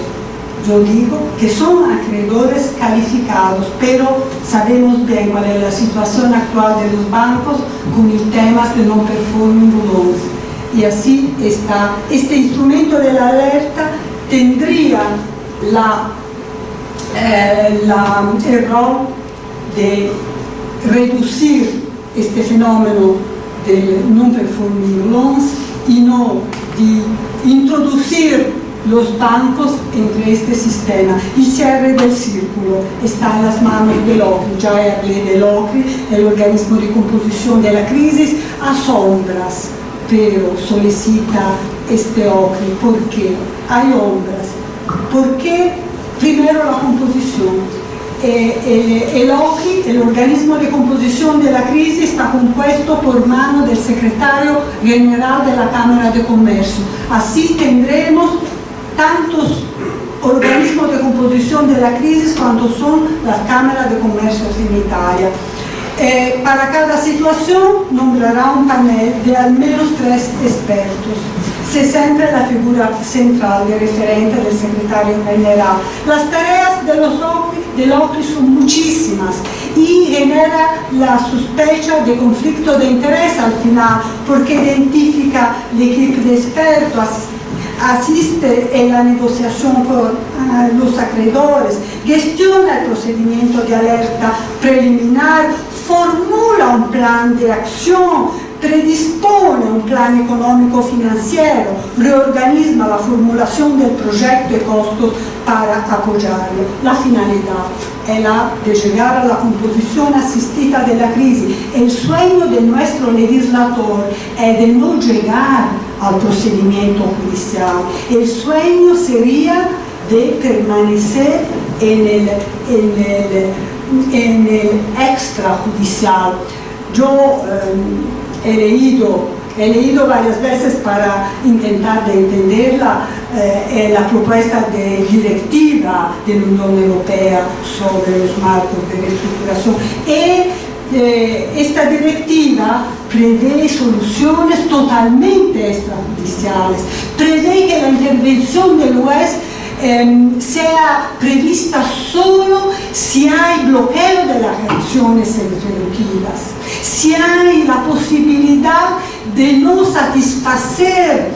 yo digo que son acreedores calificados, pero sabemos bien cuál es la situación actual de los bancos con el tema de non-performing loans. Y así está. Este instrumento de la alerta tendría el rol de reducir este fenómeno del non-performing loans y no de introducir los bancos entre este sistema. El cierre del círculo está en las manos del OCRI. Ya hablé del OCRI, el organismo de composición de la crisis, a sombras, pero solicita este OCRI. ¿Por qué? Hay sombras. ¿Por qué? Primero la composición. El OCRI, el organismo de composición de la crisis, está compuesto por mano del secretario general de la Cámara de Comercio. Así tendremos tantos organismos de composición de la crisis cuanto son las cámaras de comercio en Italia. Para cada situación nombrará un panel de al menos 3 expertos. Se centra en la figura central de referente del secretario general. Las tareas del OCRI son muchísimas y genera la sospecha de conflicto de interés al final, porque identifica el equipo de expertos, asiste en la negociación con los acreedores, gestiona el procedimiento de alerta preliminar, formula un plan de acción, predispone un plan económico-financiero, reorganiza la formulación del proyecto y costos para apoyarlo. La finalidad es la de llegar a la composición asistida de la crisis. El sueño de nuestro legislador es de no llegar al procedimiento judicial. El sueño sería de permanecer en el extrajudicial. Yo he leído varias veces para intentar de entender la propuesta de directiva de la Unión Europea sobre los marcos de reestructuración. Esta directiva prevé soluciones totalmente extrajudiciales, prevé que la intervención del juez sea prevista solo si hay bloqueo de las acciones executivas, si hay la posibilidad de no satisfacer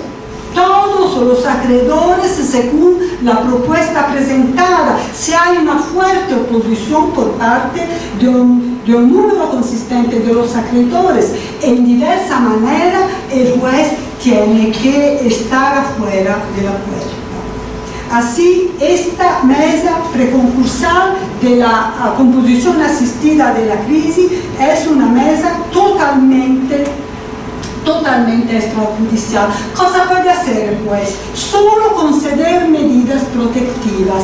todos los acreedores según la propuesta presentada, si hay una fuerte oposición por parte de un número consistente de los acreedores. En diversa manera el juez tiene que estar afuera de la puerta. Así, esta mesa preconcursal de la composición asistida de la crisis es una mesa totalmente extrajudicial. ¿Cosa puede hacer el juez? Solo conceder medidas protectivas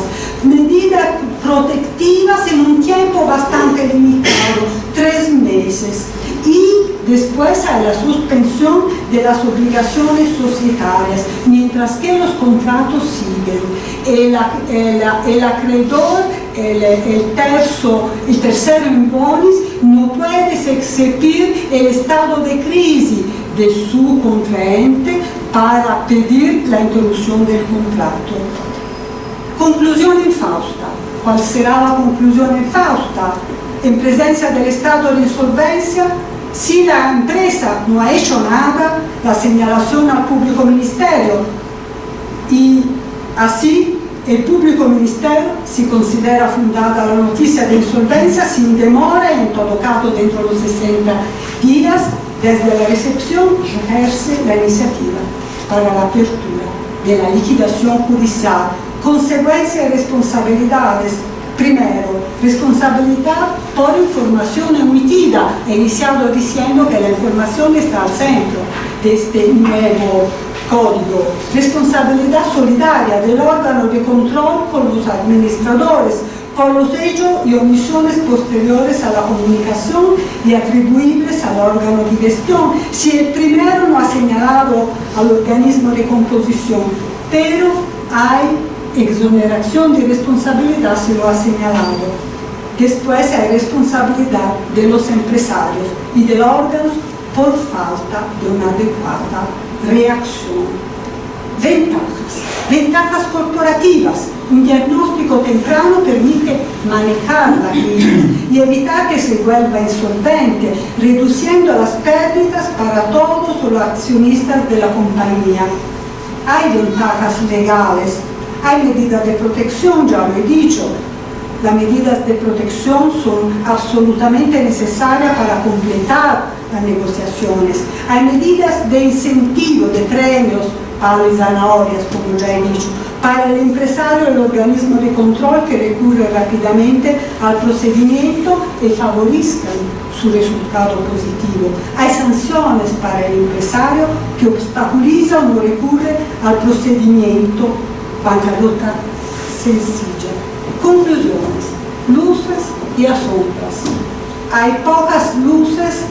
en un tiempo bastante limitado, 3 meses, y después hay la suspensión de las obligaciones societarias, mientras que los contratos siguen. El acreedor, el tercero in bonis, no puede excepir el estado de crisis de su contraente para pedir la interrupción del contrato. Conclusión infausta. ¿Cuál será la conclusión infausta? En presencia del estado de insolvencia, si la empresa no ha hecho nada, la señalación al público ministerio, y así el público ministerio, si considera fundada la noticia de insolvencia, sin demora y en todo caso dentro de los 60 días desde la recepción, ejerce la iniciativa para la apertura de la liquidación judicial. Consecuencias y responsabilidades. Primero, responsabilidad por información omitida. He iniciado diciendo que la información está al centro de este nuevo código. Responsabilidad solidaria del órgano de control con los administradores, por los hechos y omisiones posteriores a la comunicación y atribuibles al órgano de gestión, si el primero no ha señalado al organismo de composición, pero hay exoneración de responsabilidad si lo ha señalado. Después hay responsabilidad de los empresarios y de los órganos por falta de una adecuada reacción. Ventajas corporativas. Un diagnóstico temprano permite manejar la crisis y evitar que se vuelva insolvente, reduciendo las pérdidas para todos los accionistas de la compañía. Hay ventajas legales, hay medidas de protección, ya lo he dicho. Las medidas de protección son absolutamente necesarias para completar las negociaciones. Hay medidas de incentivo, de premios, palo y zanahorias, como ya he dicho, para el empresario y el organismo de control que recurre rápidamente al procedimiento y favorezcan su resultado positivo. Hay sanciones para el empresario que obstaculiza o no recurre al procedimiento, bancarrota sencilla. Conclusiones, luces y sombras. Hay pocas luces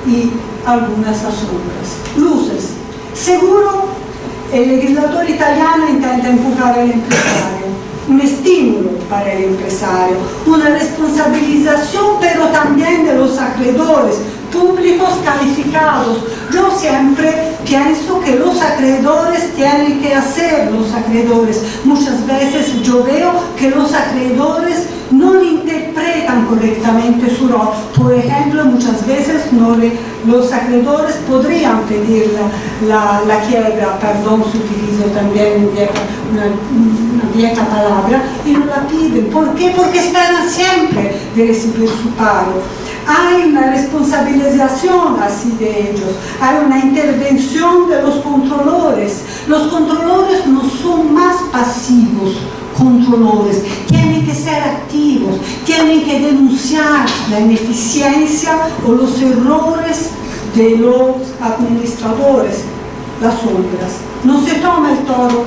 y algunas sombras. Luces. Seguro el legislador italiano intenta empujar al empresario, un estímulo para el empresario, una responsabilización, pero también de los acreedores públicos calificados. Yo siempre pienso que los acreedores tienen que hacer los acreedores. Muchas veces yo veo que los acreedores no interpretan correctamente su rol. Por ejemplo, muchas veces los acreedores podrían pedir la quiebra, perdón si utilizo también una vieja palabra, y no la piden. ¿Por qué? Porque esperan siempre de recibir su pago. Hay una responsabilización así de ellos, hay una intervención de los controladores. Los controladores no son más pasivos controladores, tienen que ser activos, tienen que denunciar la ineficiencia o los errores de los administradores. Las sombras. No se toma el toro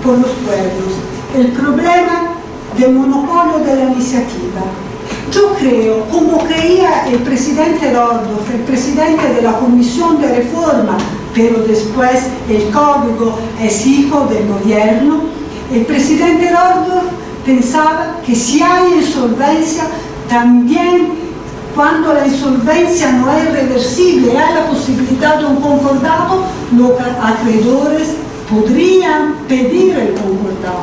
por los cuernos. El problema del monopolio de la iniciativa. Yo creo, como creía el presidente Rordorf, el presidente de la Comisión de Reforma, pero después el código es hijo del gobierno, el presidente Rordorf pensaba que si hay insolvencia, también cuando la insolvencia no es reversible, hay la posibilidad de un concordado, los acreedores podrían pedir el concordado,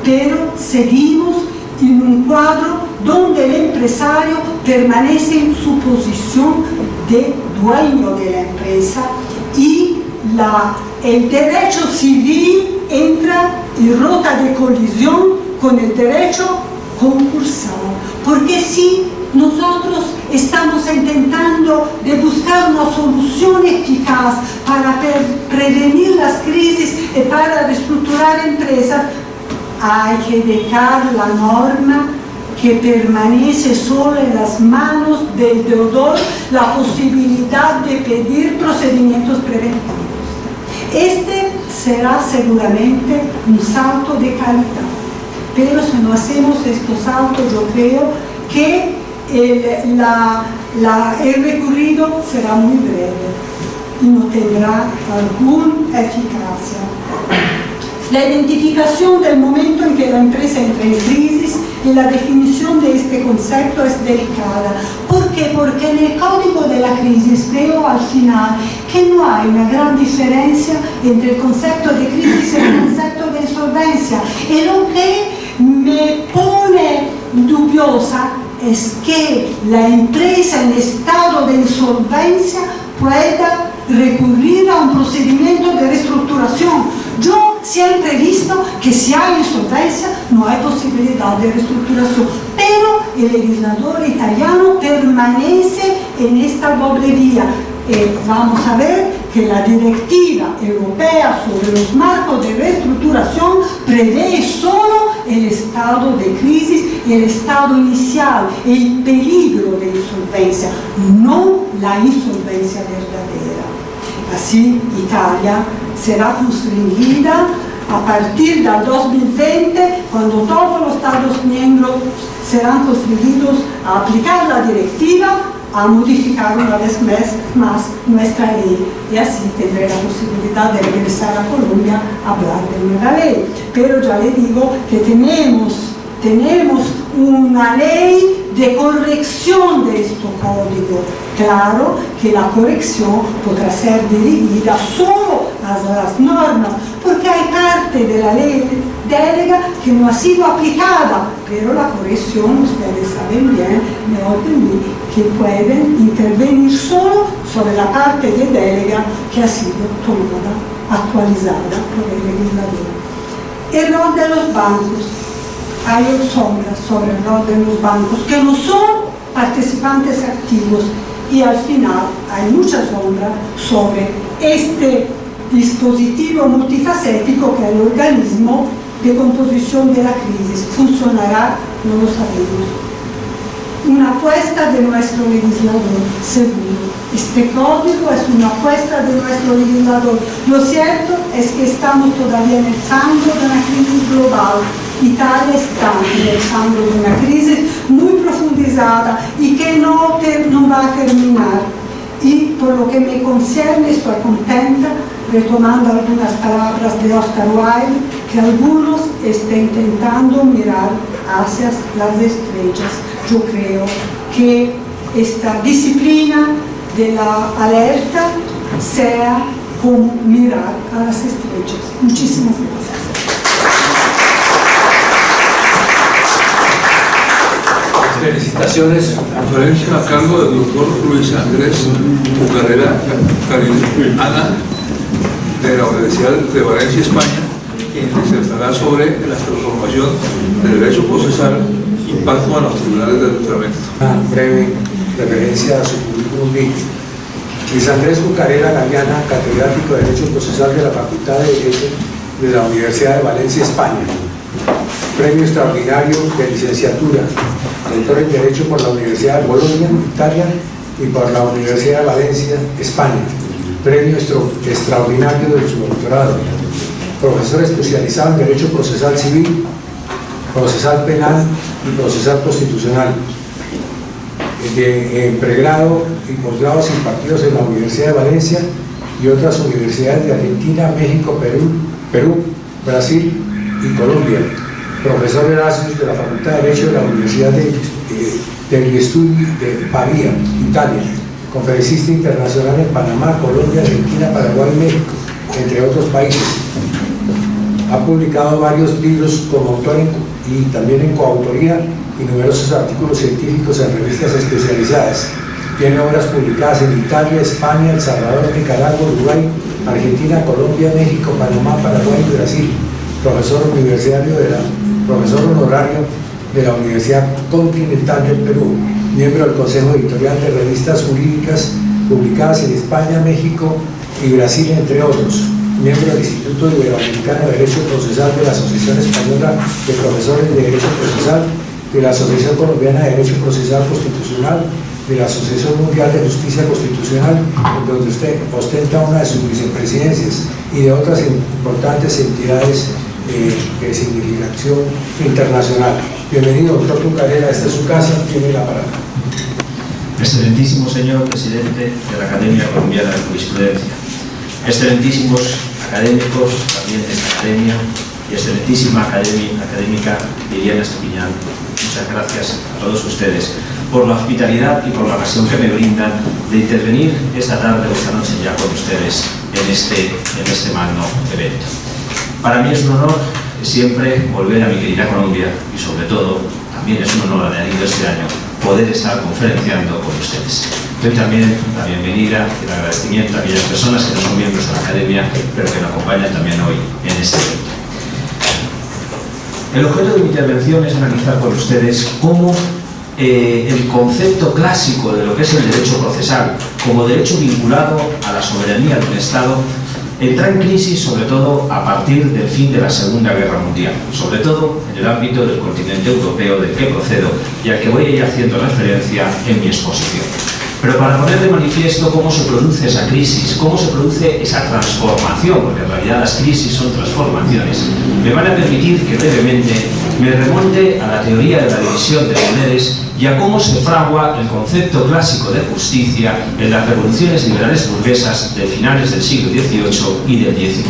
pero seguimos en un cuadro donde el empresario permanece en su posición de dueño de la empresa y el derecho civil entra en rota de colisión con el derecho concursal. Porque si nosotros estamos intentando de buscar una solución eficaz para prevenir las crisis y para reestructurar empresas, hay que dejar la norma que permanece solo en las manos del deudor la posibilidad de pedir procedimientos preventivos. Este será seguramente un salto de calidad, pero si no hacemos estos saltos, yo creo que el recorrido será muy breve y no tendrá alguna eficacia. La identificación del momento en que la empresa entra en crisis y la definición de este concepto es delicada. ¿Por qué? Porque en el código de la crisis veo al final que no hay una gran diferencia entre el concepto de crisis y el concepto de insolvencia. Y lo que me pone dubiosa es que la empresa en estado de insolvencia pueda recurrir a un procedimiento de reestructuración. Yo siempre he visto que si hay insolvencia no hay posibilidad de reestructuración, pero el legislador italiano permanece en esta doble vía. Vamos a ver que la directiva europea sobre los marcos de reestructuración prevé solo el estado de crisis, el estado inicial, el peligro de insolvencia, no la insolvencia verdadera. Así, Italia será constreñida a partir del 2020, cuando todos los Estados miembros serán constreñidos a aplicar la directiva, a modificar una vez más nuestra ley, y así tendré la posibilidad de regresar a Colombia a hablar de nueva ley. Pero ya le digo que tenemos una ley de corrección de este código. Claro que la corrección podrá ser dirigida solo a las normas, porque hay parte de la ley delega que no ha sido aplicada, pero la corrección, ustedes saben bien, de OpenBee, que pueden intervenir solo sobre la parte de delega que ha sido tomada, actualizada por el legislador. El rol de los bancos. Hay sombras sobre el rol de los bancos que no son participantes activos, y al final hay mucha sombra sobre este dispositivo multifacético que es el organismo de composición de la crisis. ¿Funcionará? No lo sabemos. Una apuesta de nuestro legislador, seguro. Este código es una apuesta de nuestro legislador. Lo cierto es que estamos todavía en el fango de una crisis global. Italia está en el fango de una crisis muy profundizada y que no va a terminar. Y por lo que me concierne, estoy contenta, retomando algunas palabras de Oscar Wilde, que algunos estén intentando mirar hacia las estrellas. Yo creo que esta disciplina de la alerta sea como mirar a las estrellas. Muchísimas gracias. Felicitaciones. Conferencia a cargo del doctor Luis Andrés Bucarela Ana, de la Universidad de Valencia, España, quien disertará sobre la transformación del derecho procesal, impacto en los tribunales del tratamiento. Una breve referencia a su currículum vitae. Luis Andrés Bucarela Galeana, catedrático de Derecho Procesal de la Facultad de Derecho de la Universidad de Valencia, España. Premio extraordinario de licenciatura, doctor en Derecho por la Universidad de Bolonia, Italia, y por la Universidad de Valencia, España. Premio extraordinario de su doctorado. Profesor especializado en Derecho Procesal Civil, Procesal Penal y Procesal Constitucional. En pregrado y posgrados impartidos en la Universidad de Valencia y otras universidades de Argentina, México, Perú, Brasil y Colombia. Profesor Erasmus de la Facultad de Derecho de la Universidad degli Studi de Pavía, Italia. Conferencista internacional en Panamá, Colombia, Argentina, Paraguay y México, entre otros países. Ha publicado varios libros como autor y también en coautoría y numerosos artículos científicos en revistas especializadas. Tiene obras publicadas en Italia, España, El Salvador, Nicaragua, Uruguay, Argentina, Colombia, México, Panamá, Paraguay y Brasil. Profesor honorario de la Universidad Continental del Perú, miembro del Consejo Editorial de revistas jurídicas publicadas en España, México y Brasil, entre otros. Miembro del Instituto Iberoamericano de Derecho Procesal de la Asociación Española de Profesores de Derecho Procesal, de la Asociación Colombiana de Derecho Procesal Constitucional, de la Asociación Mundial de Justicia Constitucional, donde usted ostenta una de sus vicepresidencias, y de otras importantes entidades de significación internacional. Bienvenido, doctor Bucarela, esta es su casa, tiene la palabra. Excelentísimo señor presidente de la Academia Colombiana de Jurisprudencia, excelentísimos académicos también de esta academia y excelentísima académica Liliana Estupiñán, muchas gracias a todos ustedes por la hospitalidad y por la ocasión que me brindan de intervenir esta tarde o esta noche ya con ustedes en este magno evento. Para mí es un honor siempre volver a mi querida Colombia y sobre todo también es un honor añadido este año poder estar conferenciando con ustedes. Doy también la bienvenida y el agradecimiento a aquellas personas que no son miembros de la Academia pero que nos acompañan también hoy en este evento. El objeto de mi intervención es analizar con ustedes cómo el concepto clásico de lo que es el derecho procesal como derecho vinculado a la soberanía de un Estado entra en crisis sobre todo a partir del fin de la Segunda Guerra Mundial, sobre todo en el ámbito del continente europeo del que procedo y al que voy a ir haciendo referencia en mi exposición. Pero para poner de manifiesto cómo se produce esa crisis, cómo se produce esa transformación, porque en realidad las crisis son transformaciones, me van a permitir que brevemente me remonte a la teoría de la división de poderes y a cómo se fragua el concepto clásico de justicia en las revoluciones liberales burguesas de finales del siglo XVIII y del XIX.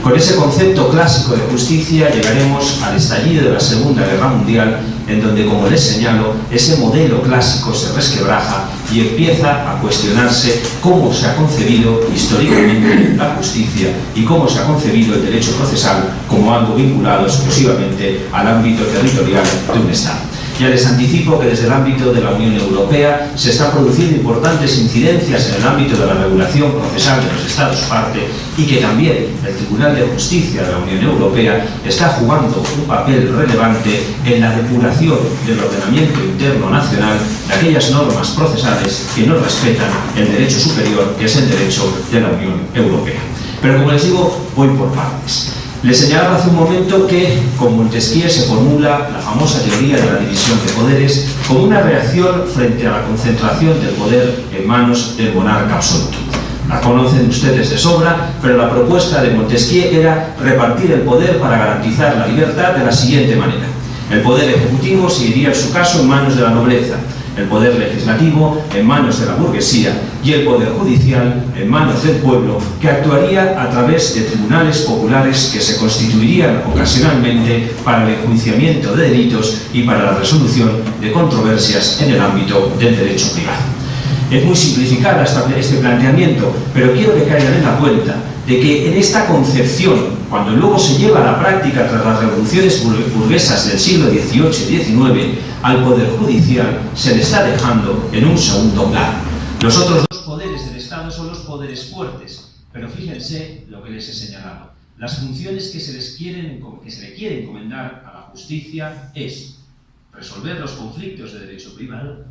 Con ese concepto clásico de justicia llegaremos al estallido de la Segunda Guerra Mundial, en donde, como les señalo, ese modelo clásico se resquebraja y empieza a cuestionarse cómo se ha concebido históricamente la justicia y cómo se ha concebido el derecho procesal como algo vinculado exclusivamente al ámbito territorial de un Estado. Ya les anticipo que desde el ámbito de la Unión Europea se están produciendo importantes incidencias en el ámbito de la regulación procesal de los Estados parte y que también el Tribunal de Justicia de la Unión Europea está jugando un papel relevante en la depuración del ordenamiento interno nacional de aquellas normas procesales que no respetan el derecho superior, que es el derecho de la Unión Europea. Pero como les digo, voy por partes. Les señalaba hace un momento que con Montesquieu se formula la famosa teoría de la división de poderes como una reacción frente a la concentración del poder en manos del monarca absoluto. La conocen ustedes de sobra, pero la propuesta de Montesquieu era repartir el poder para garantizar la libertad de la siguiente manera. El poder ejecutivo se iría en su caso en manos de la nobleza, el poder legislativo en manos de la burguesía y el poder judicial en manos del pueblo, que actuaría a través de tribunales populares que se constituirían ocasionalmente para el enjuiciamiento de delitos y para la resolución de controversias en el ámbito del derecho privado. Es muy simplificada este planteamiento, pero quiero que caigan en la cuenta de que en esta concepción, cuando luego se lleva a la práctica tras las revoluciones burguesas del siglo XVIII y XIX, al Poder Judicial se le está dejando en un segundo plano. Los otros dos poderes del Estado son los poderes fuertes, pero fíjense lo que les he señalado. Las funciones que se le quiere encomendar a la justicia es resolver los conflictos de derecho privado,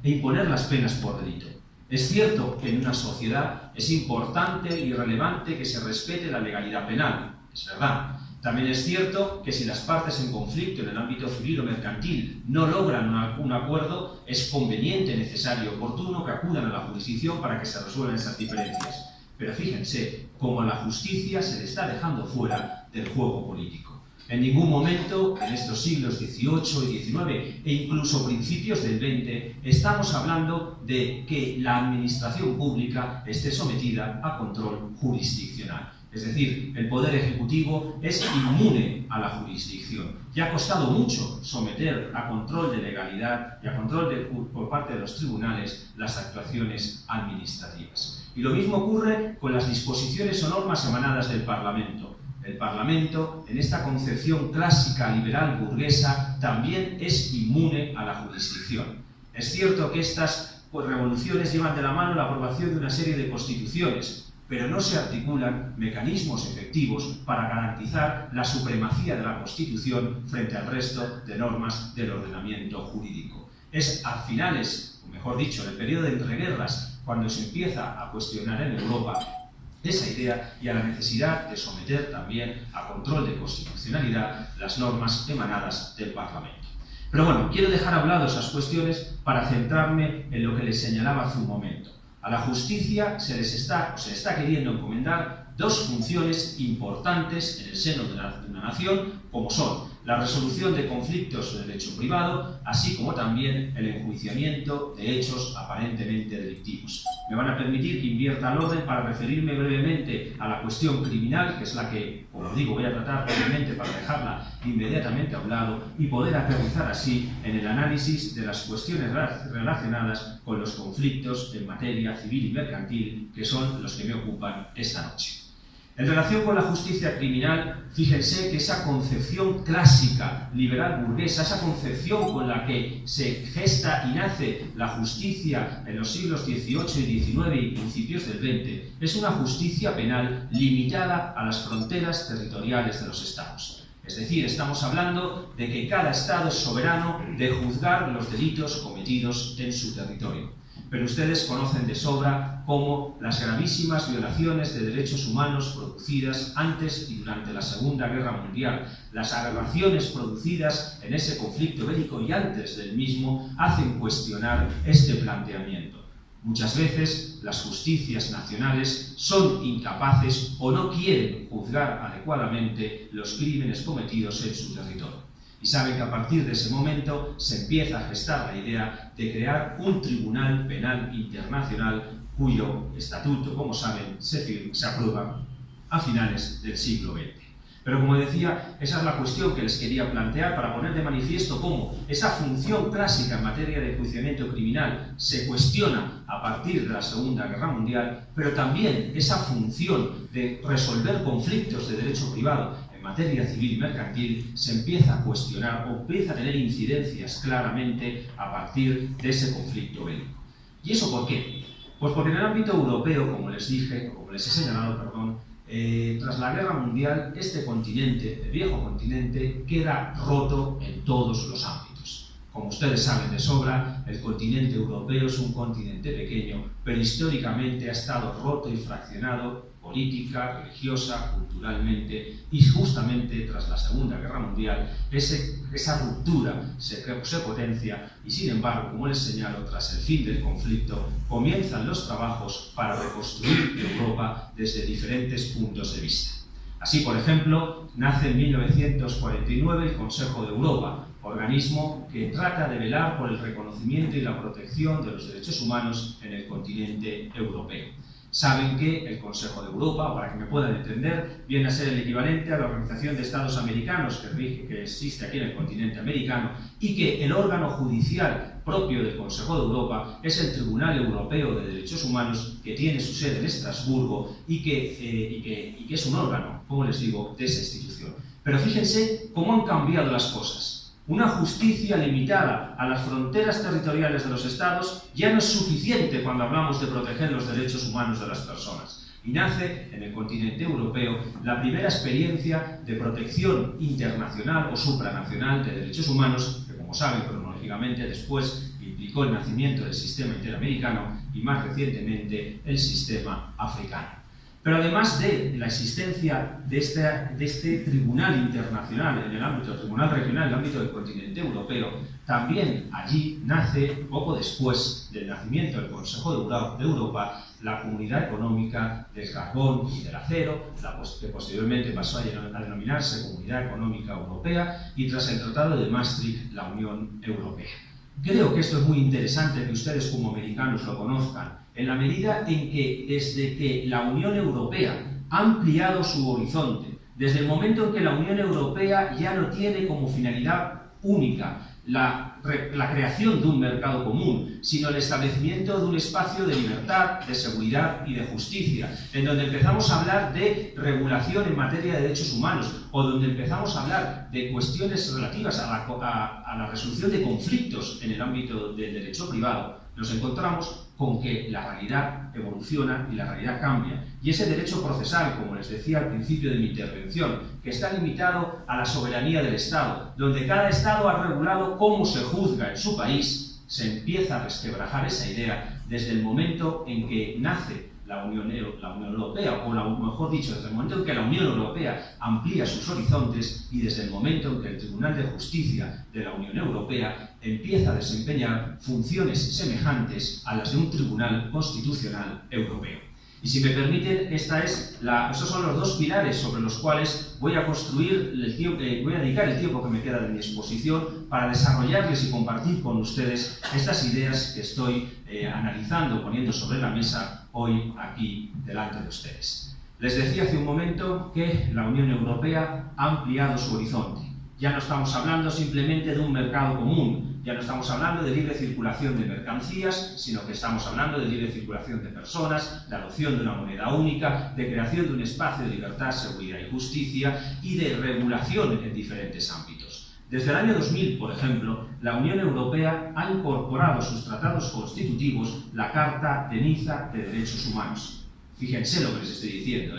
e imponer las penas por delito. Es cierto que en una sociedad es importante y relevante que se respete la legalidad penal, es verdad. También es cierto que si las partes en conflicto en el ámbito civil o mercantil no logran un acuerdo, es conveniente, necesario y oportuno que acudan a la jurisdicción para que se resuelvan esas diferencias. Pero fíjense, como a la justicia se le está dejando fuera del juego político. En ningún momento, en estos siglos XVIII y XIX e incluso principios del XX, estamos hablando de que la administración pública esté sometida a control jurisdiccional. Es decir, el Poder Ejecutivo es inmune a la jurisdicción. Y ha costado mucho someter a control de legalidad y a control por parte de los tribunales las actuaciones administrativas. Y lo mismo ocurre con las disposiciones o normas emanadas del Parlamento. El Parlamento, en esta concepción clásica liberal burguesa, también es inmune a la jurisdicción. Es cierto que estas revoluciones llevan de la mano la aprobación de una serie de constituciones, pero no se articulan mecanismos efectivos para garantizar la supremacía de la Constitución frente al resto de normas del ordenamiento jurídico. Es a finales, o mejor dicho, en el periodo de entreguerras, cuando se empieza a cuestionar en Europa esa idea y a la necesidad de someter también a control de constitucionalidad las normas emanadas del Parlamento. Pero bueno, quiero dejar hablado esas cuestiones para centrarme en lo que les señalaba hace un momento. A la justicia se le está queriendo encomendar dos funciones importantes en el seno de una nación, como son la resolución de conflictos de derecho privado, así como también el enjuiciamiento de hechos aparentemente delictivos. Me van a permitir que invierta el orden para referirme brevemente a la cuestión criminal, que es la que, como digo, voy a tratar brevemente para dejarla inmediatamente a un lado y poder aterrizar así en el análisis de las cuestiones relacionadas con los conflictos en materia civil y mercantil, que son los que me ocupan esta noche. En relación con la justicia criminal, fíjense que esa concepción clásica liberal burguesa, esa concepción con la que se gesta y nace la justicia en los siglos XVIII y XIX y principios del XX, es una justicia penal limitada a las fronteras territoriales de los estados. Es decir, estamos hablando de que cada estado es soberano de juzgar los delitos cometidos en su territorio. Pero ustedes conocen de sobra cómo las gravísimas violaciones de derechos humanos producidas antes y durante la Segunda Guerra Mundial, las aberraciones producidas en ese conflicto bélico y antes del mismo, hacen cuestionar este planteamiento. Muchas veces las justicias nacionales son incapaces o no quieren juzgar adecuadamente los crímenes cometidos en su territorio. Y saben que a partir de ese momento se empieza a gestar la idea de crear un Tribunal Penal Internacional cuyo estatuto, como saben, se aprueba a finales del siglo XX. Pero como decía, esa es la cuestión que les quería plantear para poner de manifiesto cómo esa función clásica en materia de enjuiciamiento criminal se cuestiona a partir de la Segunda Guerra Mundial, pero también esa función de resolver conflictos de derecho privado en materia civil y mercantil se empieza a cuestionar o empieza a tener incidencias claramente a partir de ese conflicto bélico. ¿Y eso por qué? Pues porque en el ámbito europeo, como les dije, como les he señalado, tras la Guerra Mundial, este continente, el viejo continente, queda roto en todos los ámbitos. Como ustedes saben de sobra, el continente europeo es un continente pequeño, pero históricamente ha estado roto y fraccionado política, religiosa, culturalmente, y justamente tras la Segunda Guerra Mundial esa ruptura se potencia y, sin embargo, como les señalo, tras el fin del conflicto comienzan los trabajos para reconstruir Europa desde diferentes puntos de vista. Así, por ejemplo, nace en 1949 el Consejo de Europa, organismo que trata de velar por el reconocimiento y la protección de los derechos humanos en el continente europeo. Saben que el Consejo de Europa, para que me puedan entender, viene a ser el equivalente a la Organización de Estados Americanos que existe aquí en el continente americano, y que el órgano judicial propio del Consejo de Europa es el Tribunal Europeo de Derechos Humanos, que tiene su sede en Estrasburgo y que es un órgano, como les digo, de esa institución. Pero fíjense cómo han cambiado las cosas. Una justicia limitada a las fronteras territoriales de los Estados ya no es suficiente cuando hablamos de proteger los derechos humanos de las personas. Y nace en el continente europeo la primera experiencia de protección internacional o supranacional de derechos humanos, que, como saben, cronológicamente después implicó el nacimiento del sistema interamericano y, más recientemente, el sistema africano. Pero además de la existencia de este tribunal internacional en el ámbito del tribunal regional, en el ámbito del continente europeo, también allí nace, poco después del nacimiento del Consejo de Europa, la Comunidad Económica del Carbón y del Acero, que posteriormente pasó a denominarse Comunidad Económica Europea, y tras el Tratado de Maastricht, la Unión Europea. Creo que esto es muy interesante que ustedes como americanos lo conozcan, en la medida en que desde que la Unión Europea ha ampliado su horizonte, desde el momento en que la Unión Europea ya no tiene como finalidad única la creación de un mercado común, sino el establecimiento de un espacio de libertad, de seguridad y de justicia, en donde empezamos a hablar de regulación en materia de derechos humanos, o donde empezamos a hablar de cuestiones relativas a la resolución de conflictos en el ámbito del derecho privado, nos encontramos con que la realidad evoluciona y la realidad cambia. Y ese derecho procesal, como les decía al principio de mi intervención, que está limitado a la soberanía del Estado, donde cada Estado ha regulado cómo se juzga en su país, se empieza a resquebrajar esa idea desde el momento en que nace la Unión Europea, o mejor dicho, desde el momento en que la Unión Europea amplía sus horizontes y desde el momento en que el Tribunal de Justicia de la Unión Europea empieza a desempeñar funciones semejantes a las de un Tribunal Constitucional Europeo. Y si me permiten, estos son los dos pilares sobre los cuales voy a voy a dedicar el tiempo que me queda de mi exposición para desarrollarles y compartir con ustedes estas ideas que estoy analizando, poniendo sobre la mesa hoy aquí delante de ustedes. Les decía hace un momento que la Unión Europea ha ampliado su horizonte. Ya no estamos hablando simplemente de un mercado común, ya no estamos hablando de libre circulación de mercancías, sino que estamos hablando de libre circulación de personas, de adopción de una moneda única, de creación de un espacio de libertad, seguridad y justicia y de regulación en diferentes ámbitos. Desde el año 2000, por ejemplo, la Unión Europea ha incorporado a sus tratados constitutivos la Carta de Niza de Derechos Humanos. Fíjense lo que les estoy diciendo,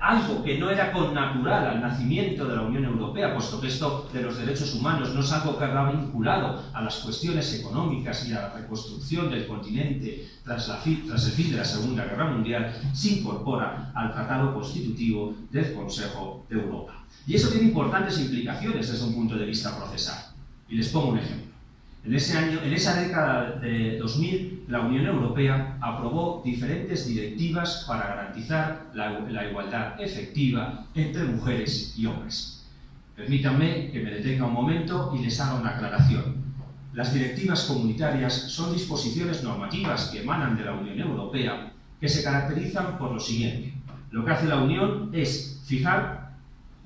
algo que no era connatural al nacimiento de la Unión Europea, puesto que esto de los derechos humanos no es algo que va vinculado a las cuestiones económicas y a la reconstrucción del continente tras el fin de la Segunda Guerra Mundial, se incorpora al Tratado Constitutivo del Consejo de Europa. Y eso tiene importantes implicaciones desde un punto de vista procesal. Y les pongo un ejemplo. En esa década de 2000, la Unión Europea aprobó diferentes directivas para garantizar la igualdad efectiva entre mujeres y hombres. Permítanme que me detenga un momento y les haga una aclaración. Las directivas comunitarias son disposiciones normativas que emanan de la Unión Europea que se caracterizan por lo siguiente. Lo que hace la Unión es fijar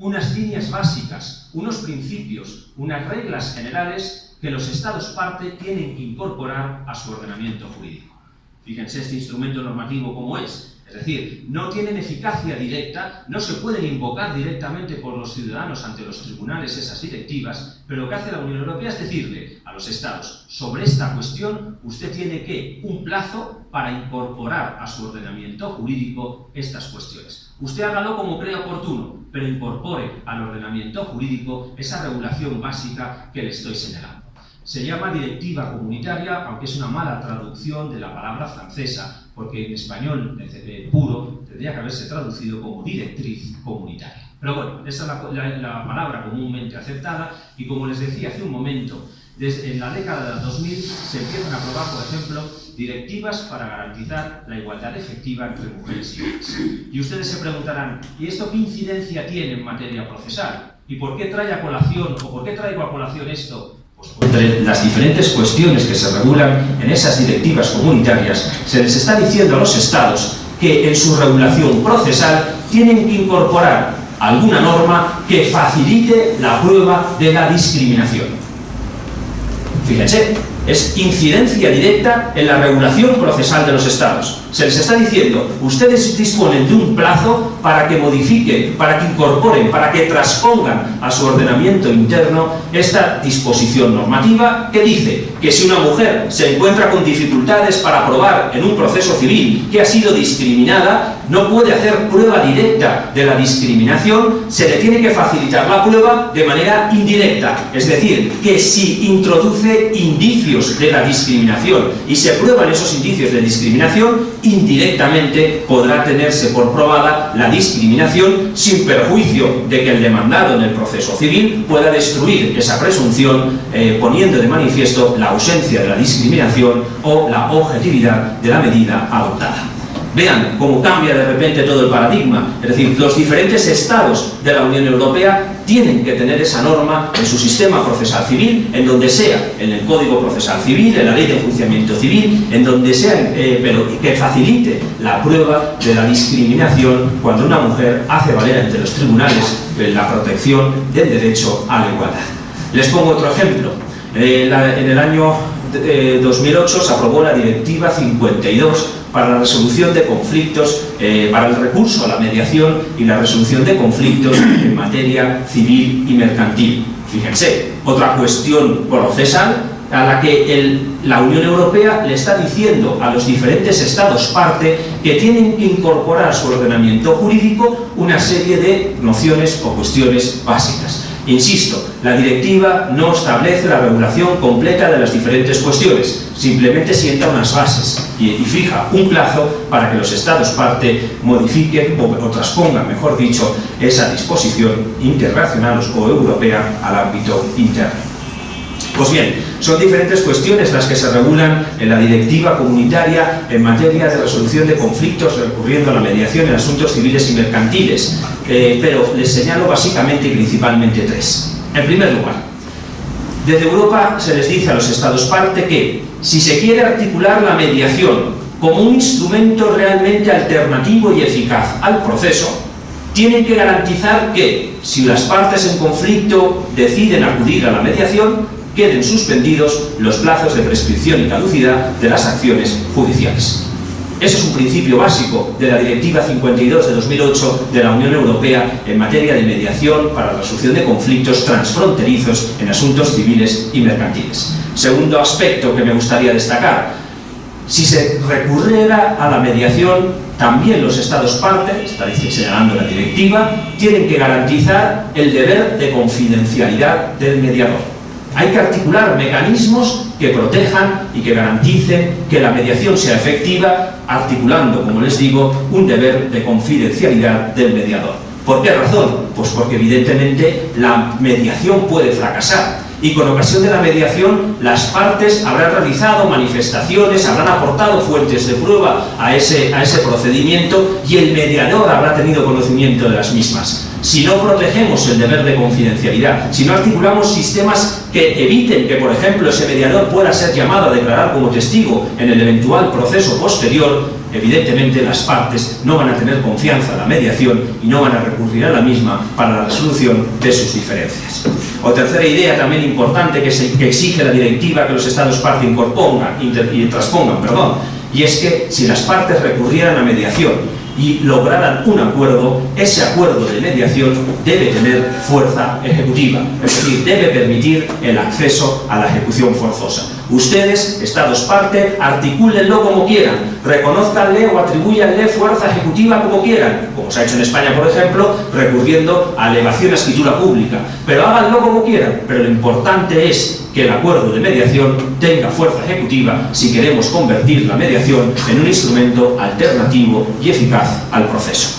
unas líneas básicas, unos principios, unas reglas generales que los Estados parte tienen que incorporar a su ordenamiento jurídico. Fíjense este instrumento normativo cómo es. Es decir, no tienen eficacia directa, no se pueden invocar directamente por los ciudadanos ante los tribunales esas directivas, pero lo que hace la Unión Europea es decirle a los Estados, sobre esta cuestión usted tiene que un plazo para incorporar a su ordenamiento jurídico estas cuestiones. Usted hágalo como crea oportuno, pero incorpore al ordenamiento jurídico esa regulación básica que le estoy señalando. Se llama directiva comunitaria, aunque es una mala traducción de la palabra francesa, porque en español puro tendría que haberse traducido como directriz comunitaria. Pero bueno, esa es la palabra comúnmente aceptada y como les decía hace un momento, en la década del 2000 se empiezan a aprobar, por ejemplo, directivas para garantizar la igualdad efectiva entre mujeres y hombres. Y ustedes se preguntarán, ¿y esto qué incidencia tiene en materia procesal? ¿Y por qué trae a colación, o por qué traigo a colación esto? Entre las diferentes cuestiones que se regulan en esas directivas comunitarias, se les está diciendo a los Estados que en su regulación procesal tienen que incorporar alguna norma que facilite la prueba de la discriminación. Fíjense, es incidencia directa en la regulación procesal de los Estados. Se les está diciendo, ustedes disponen de un plazo para que modifiquen, para que incorporen, para que transpongan a su ordenamiento interno esta disposición normativa que dice que si una mujer se encuentra con dificultades para probar en un proceso civil que ha sido discriminada, no puede hacer prueba directa de la discriminación, se le tiene que facilitar la prueba de manera indirecta. Es decir, que si introduce indicios de la discriminación y se prueban esos indicios de discriminación, indirectamente podrá tenerse por probada la discriminación sin perjuicio de que el demandado en el proceso civil pueda destruir esa presunción poniendo de manifiesto la ausencia de la discriminación o la objetividad de la medida adoptada. Vean cómo cambia de repente todo el paradigma, es decir, los diferentes estados de la Unión Europea tienen que tener esa norma en su sistema procesal civil, en donde sea, en el Código Procesal Civil, en la Ley de Enjuiciamiento Civil, en donde sea, pero que facilite la prueba de la discriminación cuando una mujer hace valer ante los tribunales la protección del derecho a la igualdad. Les pongo otro ejemplo. En el año 2008 se aprobó la Directiva 52 para la resolución de conflictos, para el recurso a la mediación y la resolución de conflictos en materia civil y mercantil. Fíjense, otra cuestión procesal a la que la Unión Europea le está diciendo a los diferentes estados parte que tienen que incorporar a su ordenamiento jurídico una serie de nociones o cuestiones básicas. Insisto, la directiva no establece la regulación completa de las diferentes cuestiones, simplemente sienta unas bases y fija un plazo para que los Estados parte modifiquen o transpongan, mejor dicho, esa disposición internacional o europea al ámbito interno. Pues bien, son diferentes cuestiones las que se regulan en la directiva comunitaria en materia de resolución de conflictos recurriendo a la mediación en asuntos civiles y mercantiles, pero les señalo básicamente y principalmente tres. En primer lugar, desde Europa se les dice a los Estados parte que si se quiere articular la mediación como un instrumento realmente alternativo y eficaz al proceso, tienen que garantizar que, si las partes en conflicto deciden acudir a la mediación, queden suspendidos los plazos de prescripción y caducidad de las acciones judiciales. Ese es un principio básico de la Directiva 52 de 2008 de la Unión Europea en materia de mediación para la resolución de conflictos transfronterizos en asuntos civiles y mercantiles. Segundo aspecto que me gustaría destacar: si se recurriera a la mediación, también los Estados parte, está señalando la directiva, tienen que garantizar el deber de confidencialidad del mediador. Hay que articular mecanismos que protejan y que garanticen que la mediación sea efectiva, articulando, como les digo, un deber de confidencialidad del mediador. ¿Por qué razón? Pues porque evidentemente la mediación puede fracasar y con ocasión de la mediación las partes habrán realizado manifestaciones, habrán aportado fuentes de prueba a ese procedimiento y el mediador habrá tenido conocimiento de las mismas. si no protegemos el deber de confidencialidad, si no articulamos sistemas que eviten que, por ejemplo, ese mediador pueda ser llamado a declarar como testigo en el eventual proceso posterior, evidentemente las partes no van a tener confianza en la mediación y no van a recurrir a la misma para la resolución de sus diferencias. O tercera idea también importante que exige la directiva que los Estados parte transpongan, y es que si las partes recurrieran a mediación y lograran un acuerdo, ese acuerdo de mediación debe tener fuerza ejecutiva, es decir, debe permitir el acceso a la ejecución forzosa. Ustedes, Estados parte, articúlenlo como quieran, reconózcanle o atribúyanle fuerza ejecutiva como quieran, como se ha hecho en España, por ejemplo, recurriendo a elevación a escritura pública, pero háganlo como quieran, pero lo importante es que el acuerdo de mediación tenga fuerza ejecutiva si queremos convertir la mediación en un instrumento alternativo y eficaz al proceso.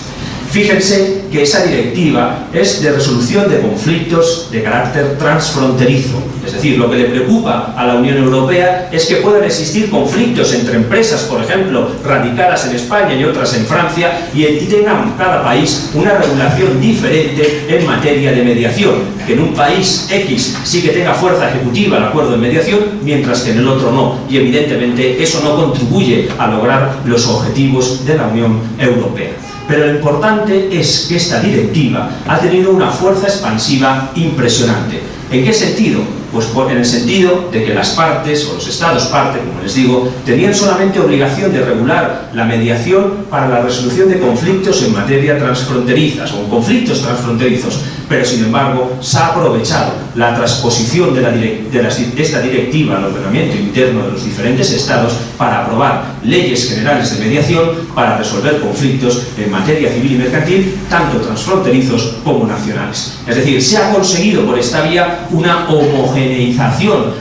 Fíjense que esa directiva es de resolución de conflictos de carácter transfronterizo. Es decir, lo que le preocupa a la Unión Europea es que puedan existir conflictos entre empresas, por ejemplo, radicadas en España y otras en Francia, y tengan cada país una regulación diferente en materia de mediación, que en un país X sí que tenga fuerza ejecutiva el acuerdo de mediación, mientras que en el otro no. Y evidentemente eso no contribuye a lograr los objetivos de la Unión Europea. Pero lo importante es que esta directiva ha tenido una fuerza expansiva impresionante. ¿En qué sentido? Pues en el sentido de que las partes, o los Estados parte, como les digo, tenían solamente obligación de regular la mediación para la resolución de conflictos en materia transfronterizas o conflictos transfronterizos, pero sin embargo se ha aprovechado la transposición de esta directiva al ordenamiento interno de los diferentes Estados para aprobar leyes generales de mediación para resolver conflictos en materia civil y mercantil, tanto transfronterizos como nacionales. Es decir, se ha conseguido por esta vía una homogeneización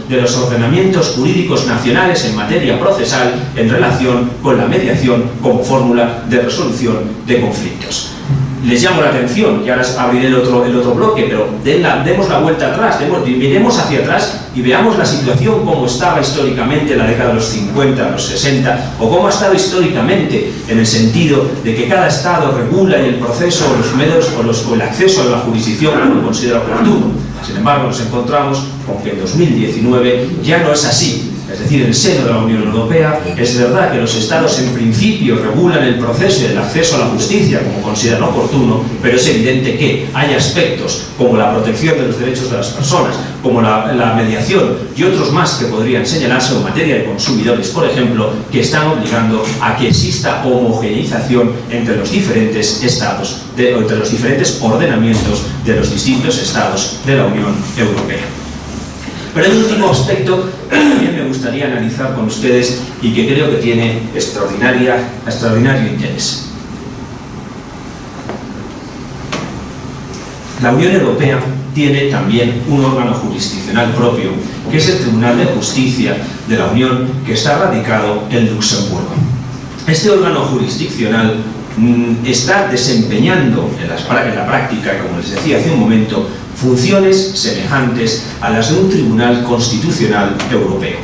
de los ordenamientos jurídicos nacionales en materia procesal en relación con la mediación como fórmula de resolución de conflictos. Les llamo la atención, y ahora abriré el otro bloque, pero demos la vuelta atrás, miremos hacia atrás y veamos la situación como estaba históricamente en la década de los 50, los 60, o cómo ha estado históricamente en el sentido de que cada Estado regula el proceso o los medios o el acceso a la jurisdicción como lo considera oportuno. Sin embargo, nos encontramos con que en 2019 ya no es así. Es decir, en el seno de la Unión Europea es verdad que los Estados en principio regulan el proceso y el acceso a la justicia como consideran oportuno, pero es evidente que hay aspectos como la protección de los derechos de las personas, como la mediación y otros más que podrían señalarse en materia de consumidores, por ejemplo, que están obligando a que exista homogeneización entre los diferentes Estados, entre los diferentes ordenamientos de los distintos Estados de la Unión Europea. Pero hay un último aspecto que también me gustaría analizar con ustedes y que creo que tiene extraordinario interés. La Unión Europea tiene también un órgano jurisdiccional propio, que es el Tribunal de Justicia de la Unión, que está radicado en Luxemburgo. Este órgano jurisdiccional está desempeñando en la práctica, como les decía hace un momento, funciones semejantes a las de un Tribunal Constitucional Europeo.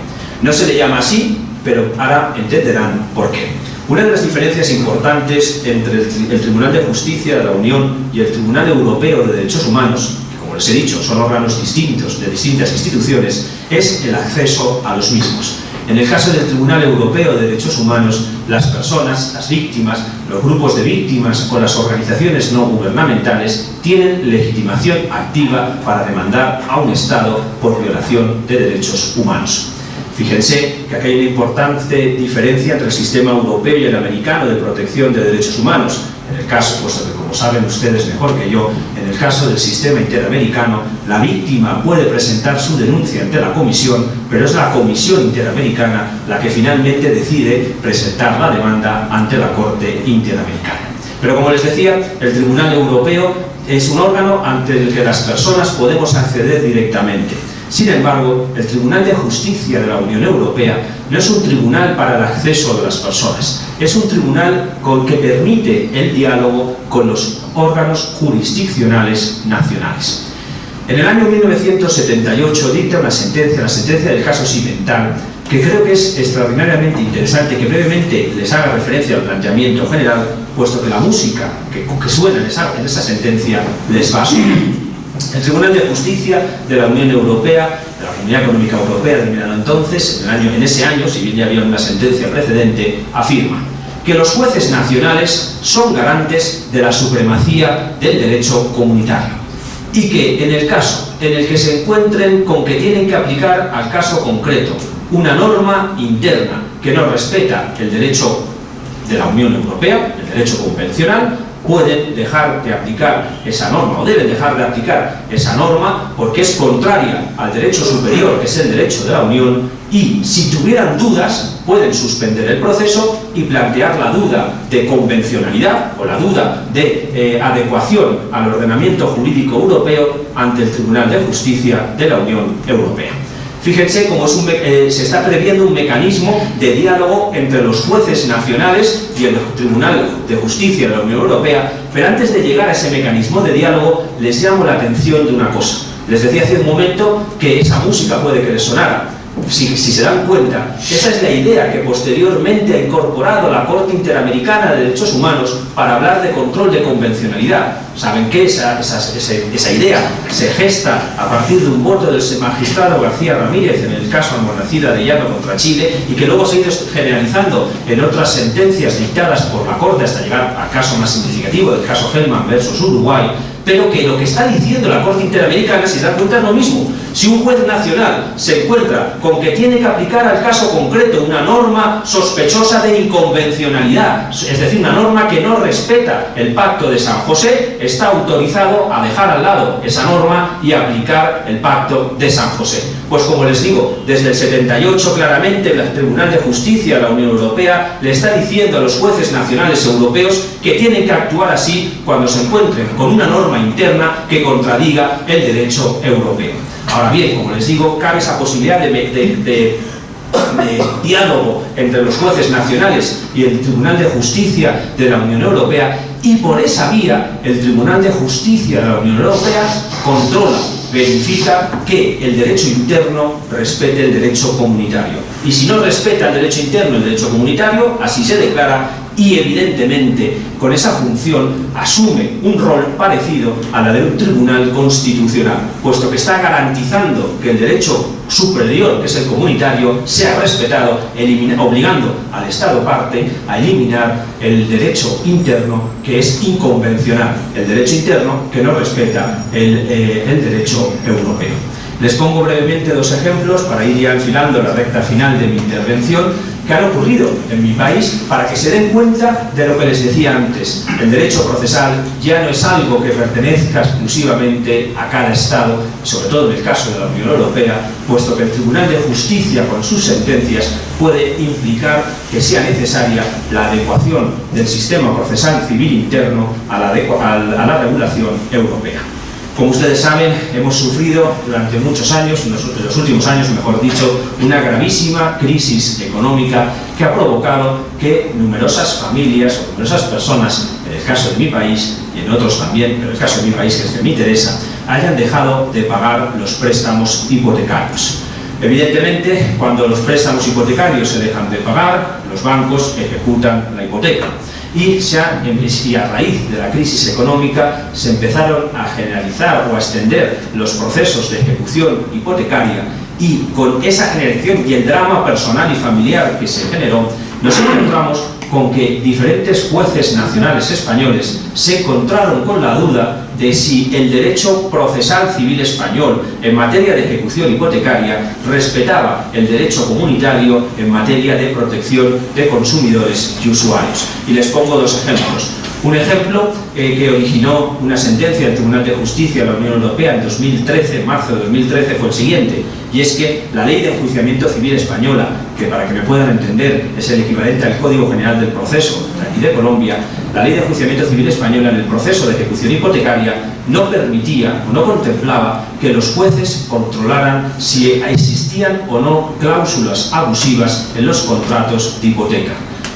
No se le llama así, pero ahora entenderán por qué. Una de las diferencias importantes entre el Tribunal de Justicia de la Unión y el Tribunal Europeo de Derechos Humanos, que como les he dicho son órganos distintos de distintas instituciones, es el acceso a los mismos. En el caso del Tribunal Europeo de Derechos Humanos, las personas, las víctimas, los grupos de víctimas o las organizaciones no gubernamentales tienen legitimación activa para demandar a un Estado por violación de derechos humanos. Fíjense que aquí hay una importante diferencia entre el sistema europeo y el americano de protección de derechos humanos. En el caso, puesto que como saben ustedes mejor que yo, en el caso del sistema interamericano, la víctima puede presentar su denuncia ante la comisión, pero es la Comisión Interamericana la que finalmente decide presentar la demanda ante la Corte Interamericana. Pero como les decía, el Tribunal Europeo es un órgano ante el que las personas podemos acceder directamente. Sin embargo, el Tribunal de Justicia de la Unión Europea no es un tribunal para el acceso de las personas, es un tribunal que permite el diálogo con los órganos jurisdiccionales nacionales. En el año 1978 dicta una sentencia, la sentencia del caso Cimental, que creo que es extraordinariamente interesante que brevemente les haga referencia al planteamiento general, puesto que la música que suena en esa sentencia les va a sonar. El Tribunal de Justicia de la Unión Europea, de la Comunidad Económica Europea, denominado entonces, en ese año, si bien ya había una sentencia precedente, afirma que los jueces nacionales son garantes de la supremacía del derecho comunitario y que en el caso en el que se encuentren con que tienen que aplicar al caso concreto una norma interna que no respeta el derecho de la Unión Europea, el derecho convencional, pueden dejar de aplicar esa norma o deben dejar de aplicar esa norma porque es contraria al derecho superior, que es el derecho de la Unión, y si tuvieran dudas pueden suspender el proceso y plantear la duda de convencionalidad o la duda de adecuación al ordenamiento jurídico europeo ante el Tribunal de Justicia de la Unión Europea. Fíjense cómo se está previendo un mecanismo de diálogo entre los jueces nacionales y el Tribunal de Justicia de la Unión Europea, pero antes de llegar a ese mecanismo de diálogo les llamo la atención de una cosa. Les decía hace un momento que esa música puede que les sonara. Si se dan cuenta, esa es la idea que posteriormente ha incorporado la Corte Interamericana de Derechos Humanos para hablar de control de convencionalidad. Saben que esa idea se gesta a partir de un voto del magistrado García Ramírez en el caso Almonacida de Llano contra Chile y que luego se ha ido generalizando en otras sentencias dictadas por la Corte hasta llegar al caso más significativo del caso Hellman versus Uruguay, pero que lo que está diciendo la Corte Interamericana, si se dan cuenta, es lo mismo. Si un juez nacional se encuentra con que tiene que aplicar al caso concreto una norma sospechosa de inconvencionalidad, es decir, una norma que no respeta el Pacto de San José, está autorizado a dejar al lado esa norma y aplicar el Pacto de San José. Pues como les digo, desde el 78 claramente el Tribunal de Justicia de la Unión Europea le está diciendo a los jueces nacionales europeos que tienen que actuar así cuando se encuentren con una norma interna que contradiga el derecho europeo. Ahora bien, como les digo, cabe esa posibilidad de diálogo entre los jueces nacionales y el Tribunal de Justicia de la Unión Europea, y por esa vía el Tribunal de Justicia de la Unión Europea controla, verifica que el derecho interno respete el derecho comunitario. Y si no respeta el derecho interno, el derecho comunitario, así se declara, y evidentemente con esa función asume un rol parecido a la de un tribunal constitucional, puesto que está garantizando que el derecho superior, que es el comunitario, sea respetado, obligando al Estado parte a eliminar el derecho interno, que es inconvencional, el derecho interno que no respeta el derecho europeo. Les pongo brevemente dos ejemplos para ir ya enfilando la recta final de mi intervención que han ocurrido en mi país para que se den cuenta de lo que les decía antes. El derecho procesal ya no es algo que pertenezca exclusivamente a cada Estado, sobre todo en el caso de la Unión Europea, puesto que el Tribunal de Justicia con sus sentencias puede implicar que sea necesaria la adecuación del sistema procesal civil interno a la regulación europea. Como ustedes saben, hemos sufrido durante muchos años, en los últimos años, mejor dicho, una gravísima crisis económica que ha provocado que numerosas familias o numerosas personas, en el caso de mi país y en otros también, pero en el caso de mi país, que es el que me interesa, hayan dejado de pagar los préstamos hipotecarios. Evidentemente, cuando los préstamos hipotecarios se dejan de pagar, los bancos ejecutan la hipoteca. Y a raíz de la crisis económica se empezaron a generalizar o a extender los procesos de ejecución hipotecaria, y con esa generación y el drama personal y familiar que se generó, nos encontramos con que diferentes jueces nacionales españoles se encontraron con la duda de si el derecho procesal civil español en materia de ejecución hipotecaria respetaba el derecho comunitario en materia de protección de consumidores y usuarios. Y les pongo dos ejemplos. Un ejemplo que originó una sentencia del Tribunal de Justicia de la Unión Europea en 2013, en marzo de 2013, fue el siguiente, y es que la Ley de Enjuiciamiento Civil Española, que para que me puedan entender es el equivalente al Código General del Proceso de aquí de Colombia, la Ley de Enjuiciamiento Civil Española en el proceso de ejecución hipotecaria no permitía o no contemplaba que los jueces controlaran si existían o no cláusulas abusivas en los contratos de hipoteca.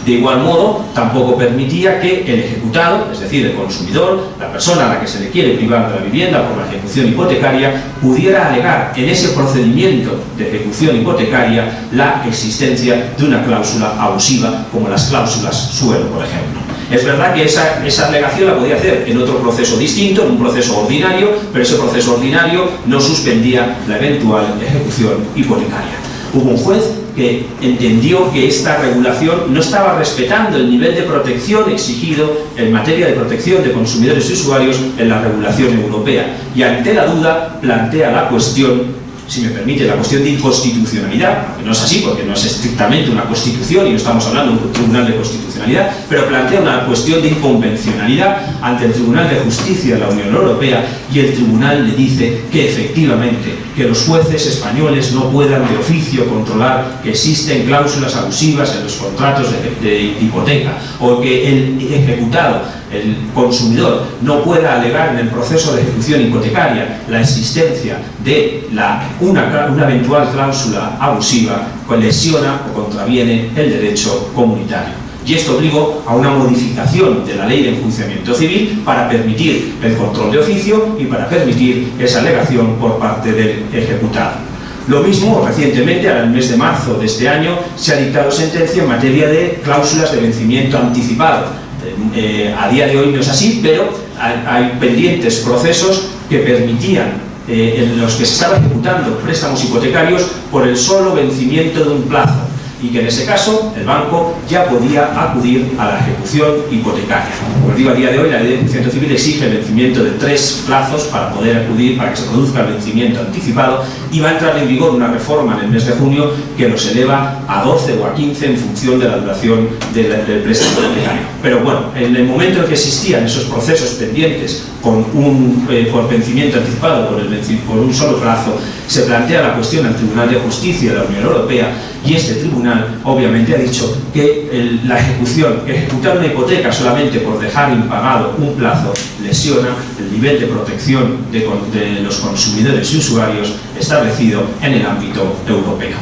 De igual modo, tampoco permitía que el ejecutado, es decir, el consumidor, la persona a la que se le quiere privar de la vivienda por la ejecución hipotecaria, pudiera alegar en ese procedimiento de ejecución hipotecaria la existencia de una cláusula abusiva, como las cláusulas suelo, por ejemplo. Es verdad que esa alegación la podía hacer en otro proceso distinto, en un proceso ordinario, pero ese proceso ordinario no suspendía la eventual ejecución hipotecaria. Hubo un juez que entendió que esta regulación no estaba respetando el nivel de protección exigido en materia de protección de consumidores y usuarios en la regulación europea, y ante la duda plantea la cuestión, si me permite, la cuestión de inconstitucionalidad, aunque no es así porque no es estrictamente una constitución y no estamos hablando de un tribunal de constitucionalidad, pero plantea una cuestión de inconvencionalidad ante el Tribunal de Justicia de la Unión Europea, y el tribunal le dice que efectivamente que los jueces españoles no puedan de oficio controlar que existen cláusulas abusivas en los contratos de hipoteca, o que el ejecutado, el consumidor, no pueda alegar en el proceso de ejecución hipotecaria la existencia de una eventual cláusula abusiva que lesiona o contraviene el derecho comunitario. Y esto obligó a una modificación de la ley de enjuiciamiento civil para permitir el control de oficio y para permitir esa alegación por parte del ejecutado. Lo mismo, recientemente, en el mes de marzo de este año, se ha dictado sentencia en materia de cláusulas de vencimiento anticipado. A día de hoy no es así, pero hay pendientes procesos que permitían, en los que se estaban ejecutando préstamos hipotecarios por el solo vencimiento de un plazo, y que en ese caso el banco ya podía acudir a la ejecución hipotecaria. Como digo, a día de hoy la ley de enjuiciamiento civil exige el vencimiento de 3 plazos para poder acudir, para que se produzca el vencimiento anticipado, y va a entrar en vigor una reforma en el mes de junio que nos eleva a 12 o a 15 en función de la duración del préstamo hipotecario. Pero bueno, en el momento en que existían esos procesos pendientes por vencimiento anticipado, por un solo plazo, se plantea la cuestión al Tribunal de Justicia de la Unión Europea, y este tribunal obviamente ha dicho que la ejecutar una hipoteca solamente por dejar impagado un plazo lesiona el nivel de protección de los consumidores y usuarios establecido en el ámbito europeo.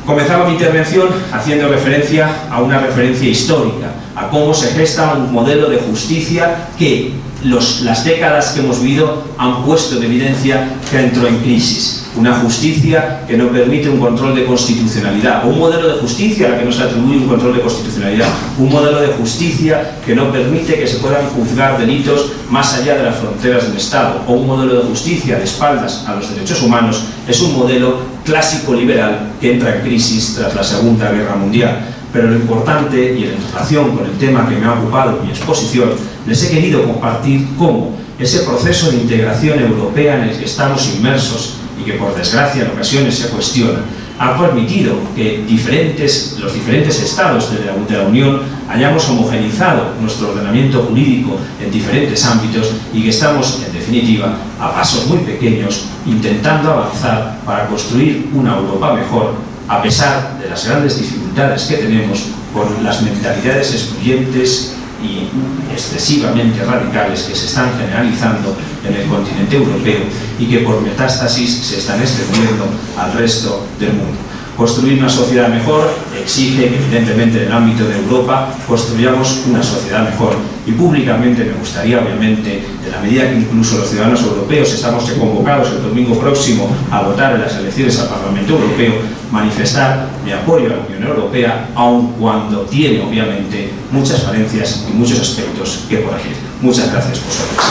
Comenzaba mi intervención haciendo referencia a una referencia histórica, a cómo se gesta un modelo de justicia que las décadas que hemos vivido han puesto en evidencia que entró en crisis. Una justicia que no permite un control de constitucionalidad, o un modelo de justicia a la que no se atribuye un control de constitucionalidad, un modelo de justicia que no permite que se puedan juzgar delitos más allá de las fronteras del Estado, o un modelo de justicia de espaldas a los derechos humanos. Es un modelo clásico liberal que entra en crisis tras la Segunda Guerra Mundial. Pero lo importante, y en relación con el tema que me ha ocupado en mi exposición, les he querido compartir cómo ese proceso de integración europea en el que estamos inmersos, y que por desgracia en ocasiones se cuestiona, ha permitido que los diferentes estados de la Unión hayamos homogeneizado nuestro ordenamiento jurídico en diferentes ámbitos, y que estamos, en definitiva, a pasos muy pequeños, intentando avanzar para construir una Europa mejor, a pesar de las grandes dificultades que tenemos con las mentalidades excluyentes y excesivamente radicales que se están generalizando en el continente europeo y que por metástasis se están extendiendo al resto del mundo. Construir una sociedad mejor exige que, evidentemente, en el ámbito de Europa construyamos una sociedad mejor, y públicamente me gustaría, obviamente, en la medida que incluso los ciudadanos europeos estamos convocados el domingo próximo a votar en las elecciones al Parlamento Europeo, manifestar mi apoyo a la Unión Europea, aun cuando tiene, obviamente, muchas falencias y muchos aspectos que corregir. Muchas gracias por su atención.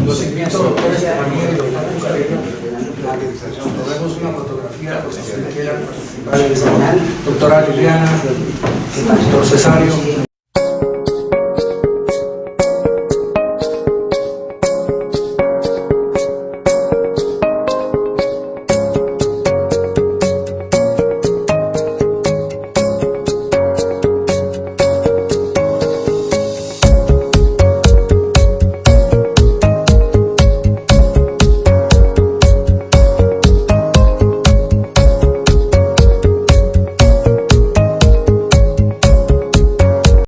Los seguimientos doctores de María y Leonardo Carrera, tomemos una fotografía, pues si quiera participar en el canal, doctora Liliana, doctor Cesario.